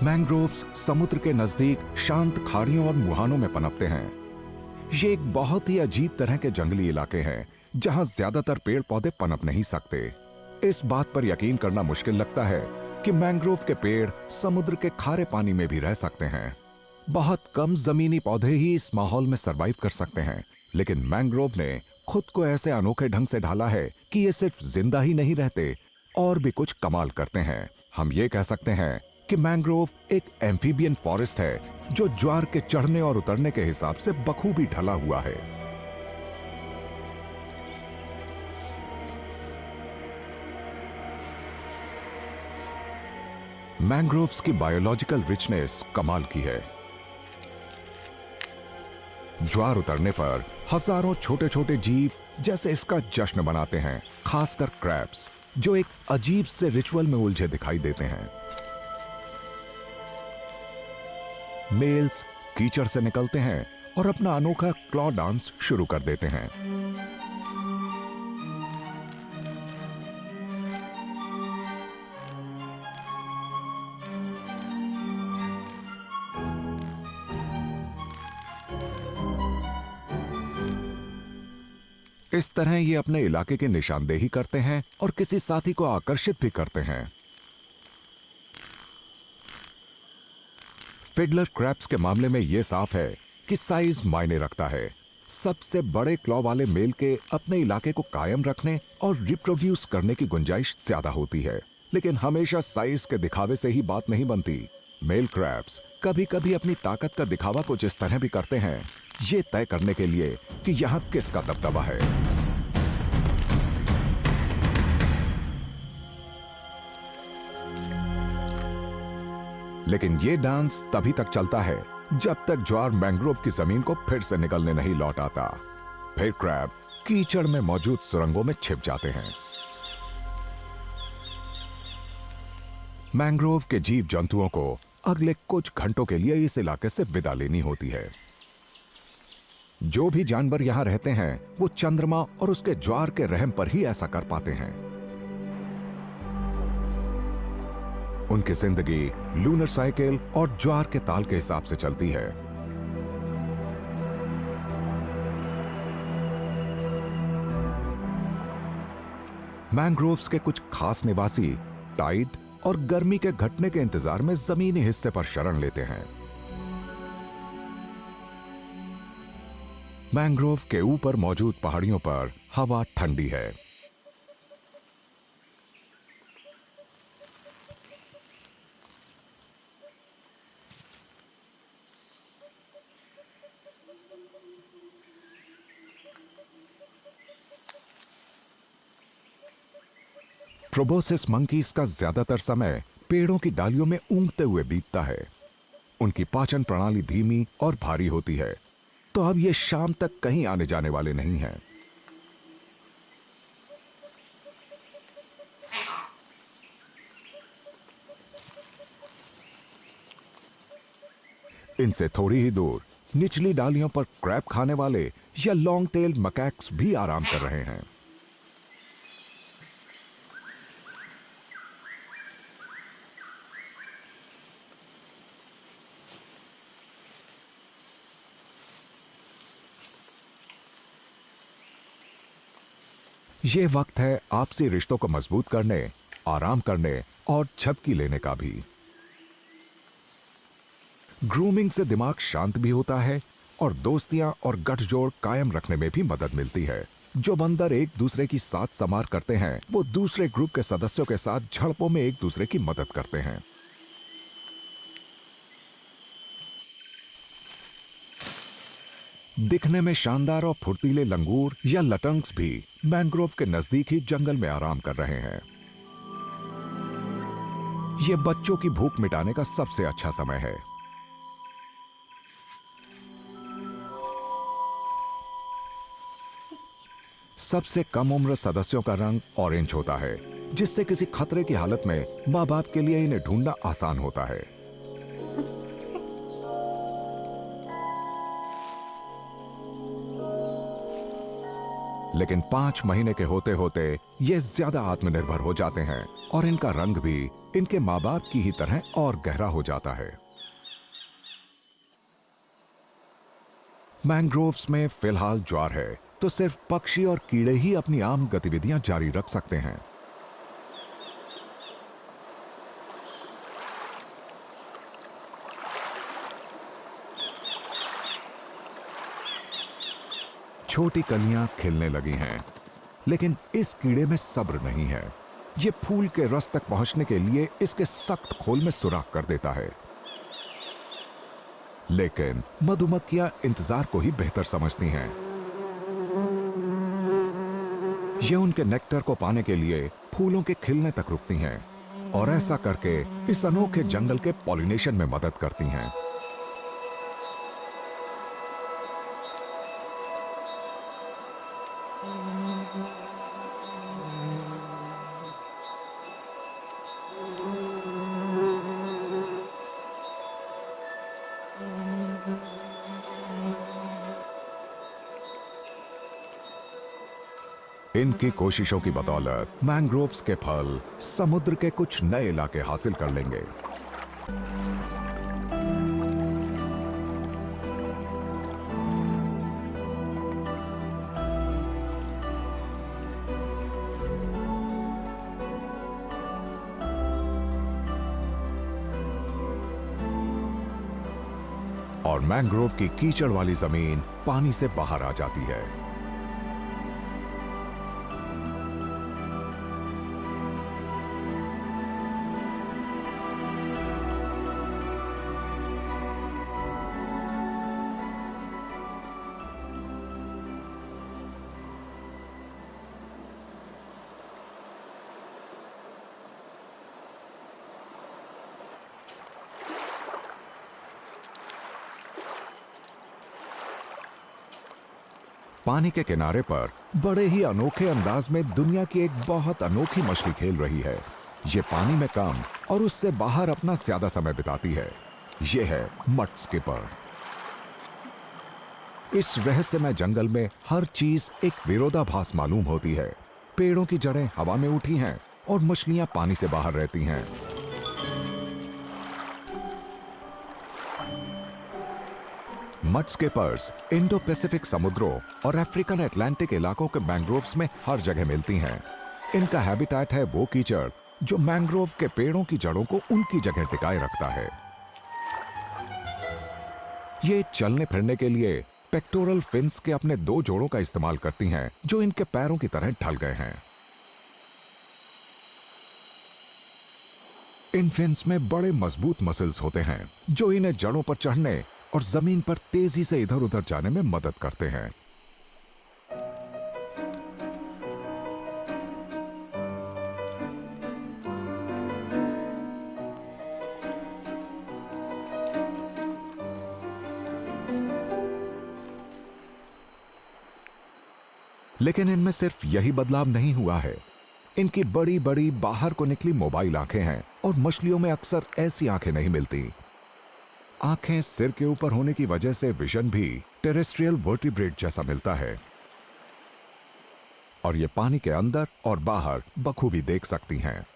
मैंग्रोव्स समुद्र के नजदीक शांत खाड़ियों और मुहानों में पनपते हैं। ये एक बहुत ही अजीब तरह के जंगली इलाके हैं जहां ज्यादातर पेड़ पौधे पनप नहीं सकते। इस बात पर यकीन करना मुश्किल लगता है कि मैंग्रोव के पेड़ समुद्र के खारे पानी में भी रह सकते हैं। बहुत कम जमीनी पौधे ही इस माहौल में सरवाइव कर सकते हैं, लेकिन मैंग्रोव ने खुद को ऐसे अनोखे ढंग से ढाला है कि ये सिर्फ जिंदा ही नहीं रहते और भी कुछ कमाल करते हैं। हम ये कह सकते हैं कि मैंग्रोव एक एम्फीबियन फॉरेस्ट है जो ज्वार के चढ़ने और उतरने के हिसाब से बखूबी ढला हुआ है। मैंग्रोव्स की बायोलॉजिकल रिचनेस कमाल की है। ज्वार उतरने पर हजारों छोटे छोटे जीव जैसे इसका जश्न मनाते हैं, खासकर क्रैब्स जो एक अजीब से रिचुअल में उलझे दिखाई देते हैं। मेल्स कीचड़ से निकलते हैं और अपना अनोखा क्लॉ डांस शुरू कर देते हैं। इस तरह ये अपने इलाके की निशानदेही करते हैं और किसी साथी को आकर्षित भी करते हैं। फिडलर क्रैब्स के मामले में यह साफ है कि साइज मायने रखता है। सबसे बड़े क्लॉ वाले मेल के अपने इलाके को कायम रखने और रिप्रोड्यूस करने की गुंजाइश ज्यादा होती है, लेकिन हमेशा साइज के दिखावे से ही बात नहीं बनती। मेल क्रैब्स कभी कभी अपनी ताकत का दिखावा कुछ इस तरह भी करते हैं, ये तय करने के लिए कि यहां किसका दबदबा है। लेकिन ये डांस तभी तक चलता है जब तक ज्वार मैंग्रोव की जमीन को फिर से निकलने नहीं लौट आता। फिर क्रैब कीचड़ में मौजूद सुरंगों में छिप जाते हैं। मैंग्रोव के जीव जंतुओं को अगले कुछ घंटों के लिए इस इलाके से विदा लेनी होती है। जो भी जानवर यहां रहते हैं वो चंद्रमा और उसके ज्वार के रहम पर ही ऐसा कर पाते हैं। उनकी जिंदगी लूनर साइकिल और ज्वार के ताल के हिसाब से चलती है। मैंग्रोव्स के कुछ खास निवासी टाइड और गर्मी के घटने के इंतजार में जमीनी हिस्से पर शरण लेते हैं। मैंग्रोव के ऊपर मौजूद पहाड़ियों पर हवा ठंडी है। प्रोबोसिस मंकीज का ज्यादातर समय पेड़ों की डालियों में ऊँघते हुए बीतता है। उनकी पाचन प्रणाली धीमी और भारी होती है, तो अब ये शाम तक कहीं आने जाने वाले नहीं हैं। इनसे थोड़ी ही दूर निचली डालियों पर क्रैब खाने वाले या लॉन्ग टेल मकैक्स भी आराम कर रहे हैं। ये वक्त है आपसी रिश्तों को मजबूत करने, आराम करने और झपकी लेने का भी। ग्रूमिंग से दिमाग शांत भी होता है और दोस्तियां और गठजोड़ कायम रखने में भी मदद मिलती है। जो बंदर एक दूसरे की साथ संवार करते हैं, वो दूसरे ग्रुप के सदस्यों के साथ झड़पों में एक दूसरे की मदद करते हैं। दिखने में शानदार और फुर्तीले लंगूर या लटंग्स भी मैंग्रोव के नजदीक ही जंगल में आराम कर रहे हैं। ये बच्चों की भूख मिटाने का सबसे अच्छा समय है। सबसे कम उम्र सदस्यों का रंग ऑरेंज होता है, जिससे किसी खतरे की हालत में मां बाप के लिए इन्हें ढूंढना आसान होता है। लेकिन 5 महीने के होते होते ये ज्यादा आत्मनिर्भर हो जाते हैं और इनका रंग भी इनके मां बाप की ही तरह और गहरा हो जाता है। मैंग्रोव्स में फिलहाल ज्वार है, तो सिर्फ पक्षी और कीड़े ही अपनी आम गतिविधियां जारी रख सकते हैं। छोटी कलियां खिलने लगी हैं, लेकिन इस कीड़े में सब्र नहीं है। ये फूल के रस तक पहुंचने के लिए इसके सख्त खोल में सुराख कर देता है। लेकिन मधुमक्खियां इंतजार को ही बेहतर समझती हैं। ये उनके नेक्टर को पाने के लिए फूलों के खिलने तक रुकती हैं और ऐसा करके इस अनोखे जंगल के पॉलिनेशन में मदद करती हैं। इनकी कोशिशों की बदौलत मैंग्रोव्स के फल समुद्र के कुछ नए इलाके हासिल कर लेंगे। और मैंग्रोव की कीचड़ वाली जमीन पानी से बाहर आ जाती है। पानी के किनारे पर बड़े ही अनोखे अंदाज में दुनिया की एक बहुत अनोखी मछली खेल रही है। ये पानी में कम और उससे बाहर अपना ज्यादा समय बिताती है। ये है मड स्किपर। इस रहस्यमय जंगल में हर चीज एक विरोधाभास मालूम होती है। पेड़ों की जड़ें हवा में उठी हैं और मछलियां पानी से बाहर रहती हैं। मड स्किपर्स इंडो पैसिफिक समुद्रों और अफ्रीकन अटलांटिक इलाकों के मैंग्रोव्स में हर जगह मिलती हैं। इनका हैबिटेट है वो कीचड़ जो मैंग्रोव के पेड़ों की जड़ों को उनकी जगह टिकाए रखता है। ये चलने फिरने के लिए पेक्टोरल फिन्स के अपने 2 जोड़ों का इस्तेमाल करती हैं, जो इनके पैरों की तरह ढल गए हैं। इन फिन्स में बड़े मजबूत मसल्स होते हैं जो इन्हें जड़ों पर चढ़ने और जमीन पर तेजी से इधर उधर जाने में मदद करते हैं। लेकिन इनमें सिर्फ यही बदलाव नहीं हुआ है। इनकी बड़ी बड़ी बाहर को निकली मोबाइल आंखें हैं और मछलियों में अक्सर ऐसी आंखें नहीं मिलती। आंखें सिर के ऊपर होने की वजह से विजन भी टेरेस्ट्रियल वर्टिब्रेट जैसा मिलता है और ये पानी के अंदर और बाहर बखूबी देख सकती हैं।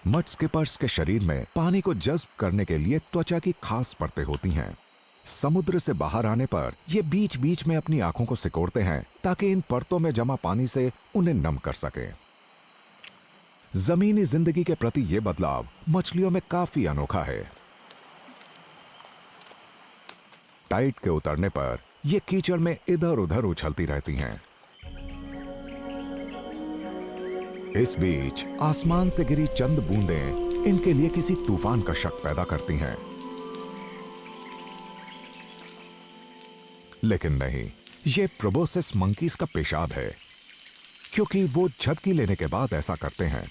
मड स्किपर्स के शरीर में पानी को जज्ब करने के लिए त्वचा की खास परतें होती हैं। समुद्र से बाहर आने पर ये बीच बीच में अपनी आंखों को सिकोड़ते हैं ताकि इन परतों में जमा पानी से उन्हें नम कर सके। जमीनी जिंदगी के प्रति ये बदलाव मछलियों में काफी अनोखा है। टाइड के उतरने पर ये कीचड़ में इधर उधर उछलती रहती हैं। इस बीच आसमान से गिरी चंद बूंदें इनके लिए किसी तूफान का शक पैदा करती हैं। लेकिन नहीं, ये प्रोबोसिस मंकीज का पेशाब है, क्योंकि वो झपकी लेने के बाद ऐसा करते हैं।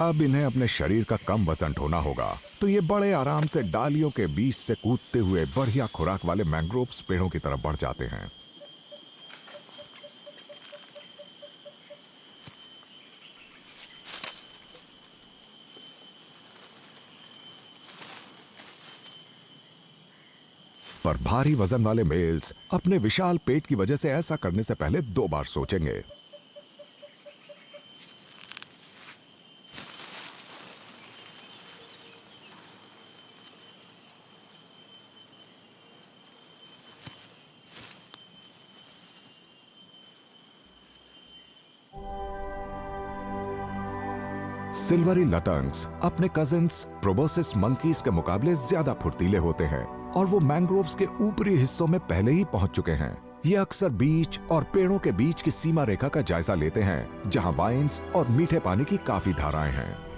अब इन्हें अपने शरीर का कम वजन ढोना होगा, तो ये बड़े आराम से डालियों के बीच से कूदते हुए बढ़िया खुराक वाले मैंग्रोव्स पेड़ों की तरफ बढ़ जाते हैं। पर भारी वजन वाले मेल्स अपने विशाल पेट की वजह से ऐसा करने से पहले 2 बार सोचेंगे। सिल्वरी लटंग्स अपने कजिन्स प्रोबोसिस मंकीज के मुकाबले ज्यादा फुर्तीले होते हैं और वो मैंग्रोव्स के ऊपरी हिस्सों में पहले ही पहुंच चुके हैं। ये अक्सर बीच और पेड़ों के बीच की सीमा रेखा का जायजा लेते हैं, जहां वाइन्स और मीठे पानी की काफी धाराएं हैं।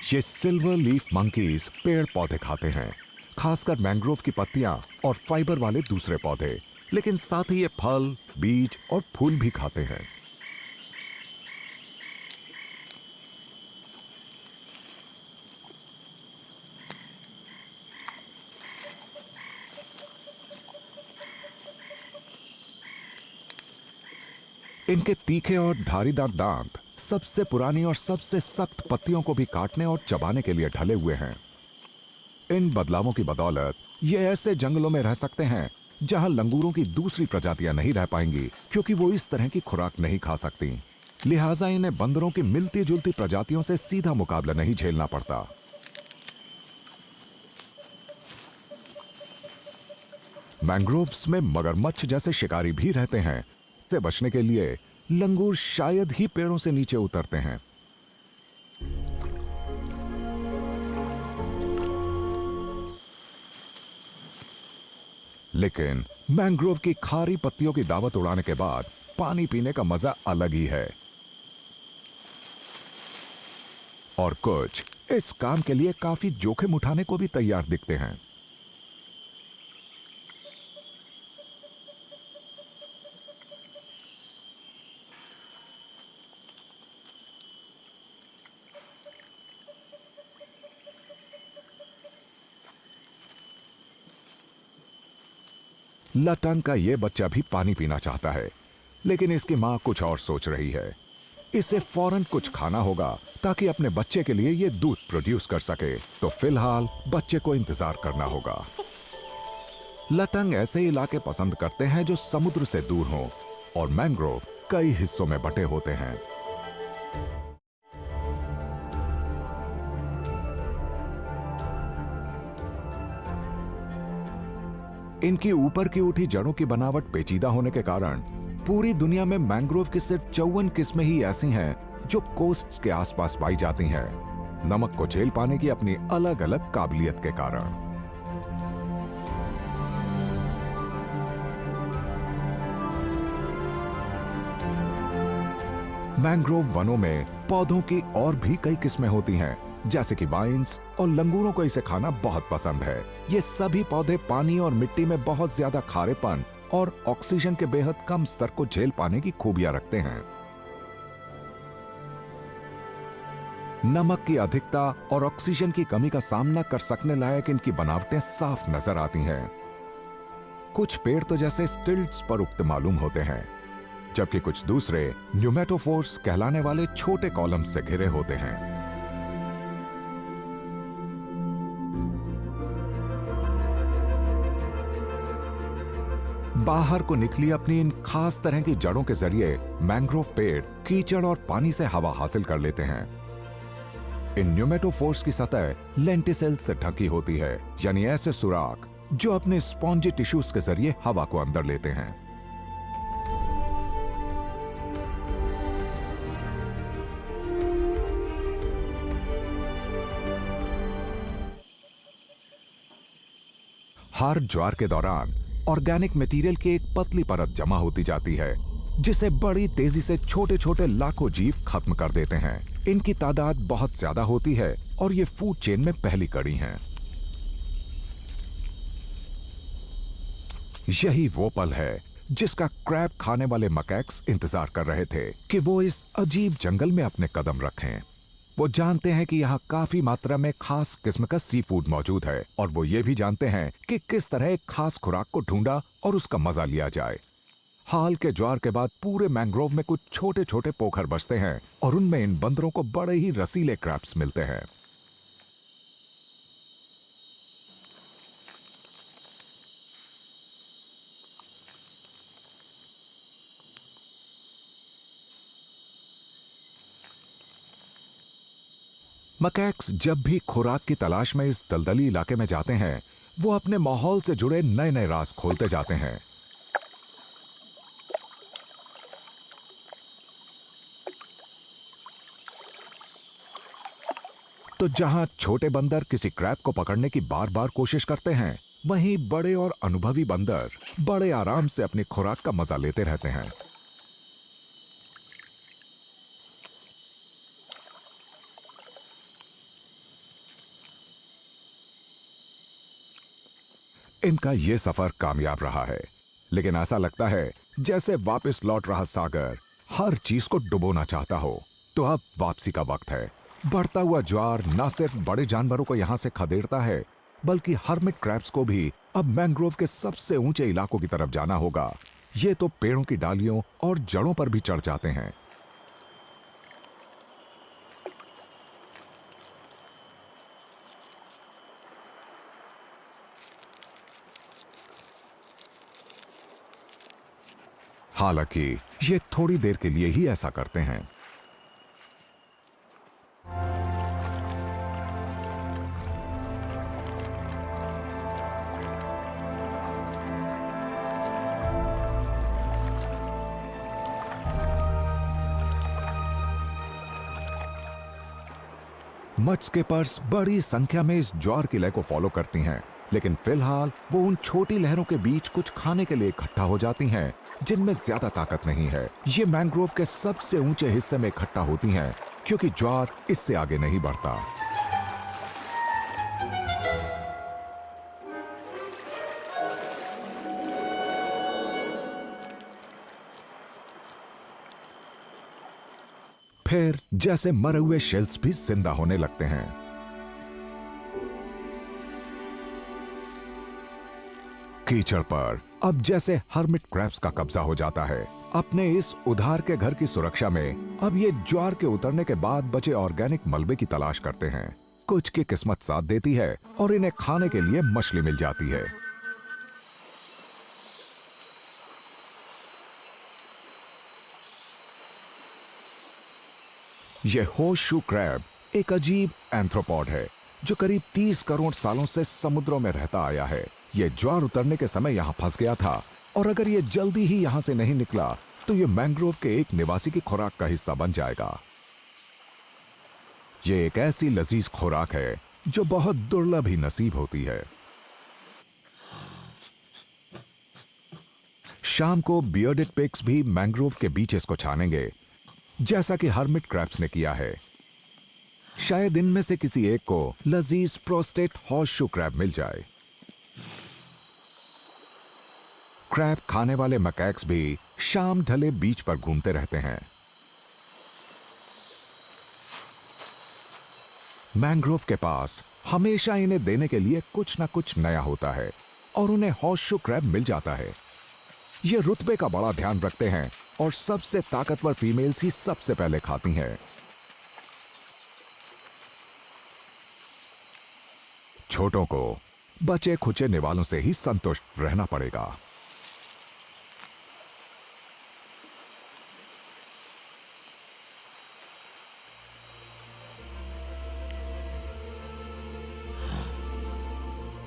ये सिल्वर लीफ मंकीज पेड़ पौधे खाते हैं, खासकर मैंग्रोव की पत्तियां और फाइबर वाले दूसरे पौधे, लेकिन साथ ही ये फल, बीज और फूल भी खाते हैं। इनके तीखे और धारीदार दांत सबसे पुरानी और सबसे सख्त पत्तियों को भी काटने और चबाने के लिए ढले हुए हैं। इन बदलावों की बदौलत ये ऐसे जंगलों में रह सकते हैं जहां लंगूरों की दूसरी प्रजातियां नहीं रह पाएंगी, क्योंकि वो इस तरह की खुराक नहीं खा सकती। लिहाजा इन्हें बंदरों की मिलती जुलती प्रजातियों से सीधा मुकाबला नहीं झेलना पड़ता। मैंग्रोव्स में मगरमच्छ जैसे शिकारी भी रहते हैं। से बचने के लिए लंगूर शायद ही पेड़ों से नीचे उतरते हैं। लेकिन मैंग्रोव की खारी पत्तियों की दावत उड़ाने के बाद पानी पीने का मजा अलग ही है। और कुछ इस काम के लिए काफी जोखिम उठाने को भी तैयार दिखते हैं। लटंग का ये बच्चा भी पानी पीना चाहता है, लेकिन इसकी मां कुछ और सोच रही है। इसे फौरन कुछ खाना होगा ताकि अपने बच्चे के लिए ये दूध प्रोड्यूस कर सके, तो फिलहाल बच्चे को इंतजार करना होगा। लटंग ऐसे इलाके पसंद करते हैं जो समुद्र से दूर हों, और मैंग्रोव कई हिस्सों में बटे होते हैं। इनकी ऊपर की उठी जड़ों की बनावट पेचीदा होने के कारण पूरी दुनिया में मैंग्रोव की सिर्फ 54 किस्में ही ऐसी हैं जो कोस्ट्स के आसपास पाई जाती हैं, नमक को झेल पाने की अपनी अलग अलग काबिलियत के कारण। मैंग्रोव वनों में पौधों की और भी कई किस्में होती हैं, जैसे कि वाइन्स, और लंगूरों को इसे खाना बहुत पसंद है। ये सभी पौधे पानी और मिट्टी में बहुत ज्यादा खारेपन और ऑक्सीजन के बेहद कम स्तर को झेल पाने की खूबियां रखते हैं। नमक की अधिकता और ऑक्सीजन की कमी का सामना कर सकने लायक इनकी बनावटें साफ नजर आती हैं। कुछ पेड़ तो जैसे स्टिल्ट्स पर उगते मालूम होते हैं, जबकि कुछ दूसरे न्यूमेटोफोर्स कहलाने वाले छोटे कॉलम्स से घिरे होते हैं। बाहर को निकली अपनी इन खास तरह की जड़ों के जरिए मैंग्रोव पेड़ कीचड़ और पानी से हवा हासिल कर लेते हैं। इन न्यूमेटोफोर्स की सतह लेंटिसेल से ढकी होती है, यानी ऐसे सुराख जो अपने स्पॉन्जी टिश्यूज के जरिए हवा को अंदर लेते हैं। हर ज्वार के दौरान ऑर्गेनिक मटेरियल की एक पतली परत जमा होती जाती है, जिसे बड़ी तेजी से छोटे छोटे लाखों जीव खत्म कर देते हैं। इनकी तादाद बहुत ज्यादा होती है और ये फूड चेन में पहली कड़ी हैं। यही वो पल है जिसका क्रैब खाने वाले मकैक्स इंतजार कर रहे थे कि वो इस अजीब जंगल में अपने कदम रखें। वो जानते हैं कि यहाँ काफी मात्रा में खास किस्म का सी फूड मौजूद है, और वो ये भी जानते हैं कि किस तरह एक खास खुराक को ढूंढा और उसका मजा लिया जाए। हाल के ज्वार के बाद पूरे मैंग्रोव में कुछ छोटे छोटे पोखर बसते हैं और उनमें इन बंदरों को बड़े ही रसीले क्रैब्स मिलते हैं। मकैक्स जब भी खुराक की तलाश में इस दलदली इलाके में जाते हैं, वो अपने माहौल से जुड़े नए नए राज खोलते जाते हैं। तो जहां छोटे बंदर किसी क्रैब को पकड़ने की बार बार कोशिश करते हैं, वहीं बड़े और अनुभवी बंदर बड़े आराम से अपनी खुराक का मजा लेते रहते हैं। इनका यह सफर कामयाब रहा है, लेकिन ऐसा लगता है जैसे वापस लौट रहा सागर हर चीज को डुबोना चाहता हो। तो अब वापसी का वक्त है। बढ़ता हुआ ज्वार न सिर्फ बड़े जानवरों को यहां से खदेड़ता है, बल्कि हर्मिट क्रैब्स को भी अब मैंग्रोव के सबसे ऊंचे इलाकों की तरफ जाना होगा। ये तो पेड़ों की डालियों और जड़ों पर भी चढ़ जाते हैं। हालांकि ये थोड़ी देर के लिए ही ऐसा करते हैं। मड स्किपर्स बड़ी संख्या में इस ज्वार की लय को फॉलो करती हैं, लेकिन फिलहाल वो उन छोटी लहरों के बीच कुछ खाने के लिए इकट्ठा हो जाती हैं जिनमें ज्यादा ताकत नहीं है। ये मैंग्रोव के सबसे ऊंचे हिस्से में इकट्ठा होती हैं, क्योंकि ज्वार इससे आगे नहीं बढ़ता। फिर जैसे मरे हुए शेल्स भी जिंदा होने लगते हैं। कीचड़ पर अब जैसे हर्मिट क्रैब्स का कब्जा हो जाता है। अपने इस उधार के घर की सुरक्षा में अब ये ज्वार के उतरने के बाद बचे ऑर्गेनिक मलबे की तलाश करते हैं। कुछ की किस्मत साथ देती है और इन्हें खाने के लिए मछली मिल जाती है। यह होर्सशू क्रैब एक अजीब एंथ्रोपॉड है जो करीब 30 करोड़ सालों से समुद्रों में रहता आया है। यह ज्वार उतरने के समय यहां फंस गया था, और अगर यह जल्दी ही यहां से नहीं निकला तो यह मैंग्रोव के एक निवासी की खुराक का हिस्सा बन जाएगा। यह एक ऐसी लजीज खुराक है जो बहुत दुर्लभ ही नसीब होती है। शाम को बियर्डेड पिग्स भी मैंग्रोव के बीचेस को छानेंगे, जैसा कि हर्मिट क्रैब्स ने किया है। शायद इनमें से किसी एक को लजीज प्रोस्टेट हॉर्सशू क्रैब मिल जाए। क्रैब खाने वाले मकैक्स भी शाम ढले बीच पर घूमते रहते हैं। मैंग्रोव के पास हमेशा इन्हें देने के लिए कुछ ना कुछ नया होता है और उन्हें हॉर्सशू क्रैब मिल जाता है। ये रुतबे का बड़ा ध्यान रखते हैं और सबसे ताकतवर फीमेल्स ही सबसे पहले खाती हैं। छोटों को बचे खुचे निवालों से ही संतुष्ट रहना पड़ेगा।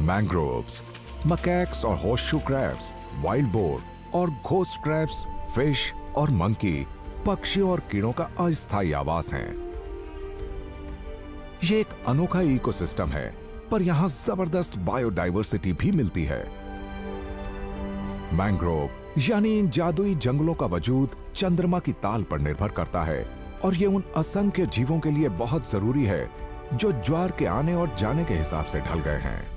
मैंग्रोव्स, मकैक्स और हॉर्सशू क्रैब्स, वाइल्ड बोर और घोस्ट क्रैब्स, फिश और मंकी पक्षियों और कीड़ों का अस्थायी आवास हैं। ये एक अनोखा इकोसिस्टम है, पर यहां जबरदस्त बायोडायवर्सिटी भी मिलती है। मैंग्रोव यानी इन जादुई जंगलों का वजूद चंद्रमा की ताल पर निर्भर करता है और ये उन असंख्य जीवों के लिए बहुत जरूरी है जो ज्वार के आने और जाने के हिसाब से ढल गए हैं।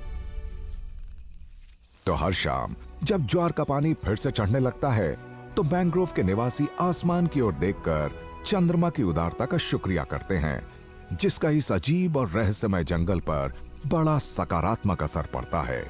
तो हर शाम जब ज्वार का पानी फिर से चढ़ने लगता है तो मैंग्रोव के निवासी आसमान की ओर देखकर चंद्रमा की उदारता का शुक्रिया करते हैं, जिसका इस अजीब और रहस्यमय जंगल पर बड़ा सकारात्मक असर पड़ता है।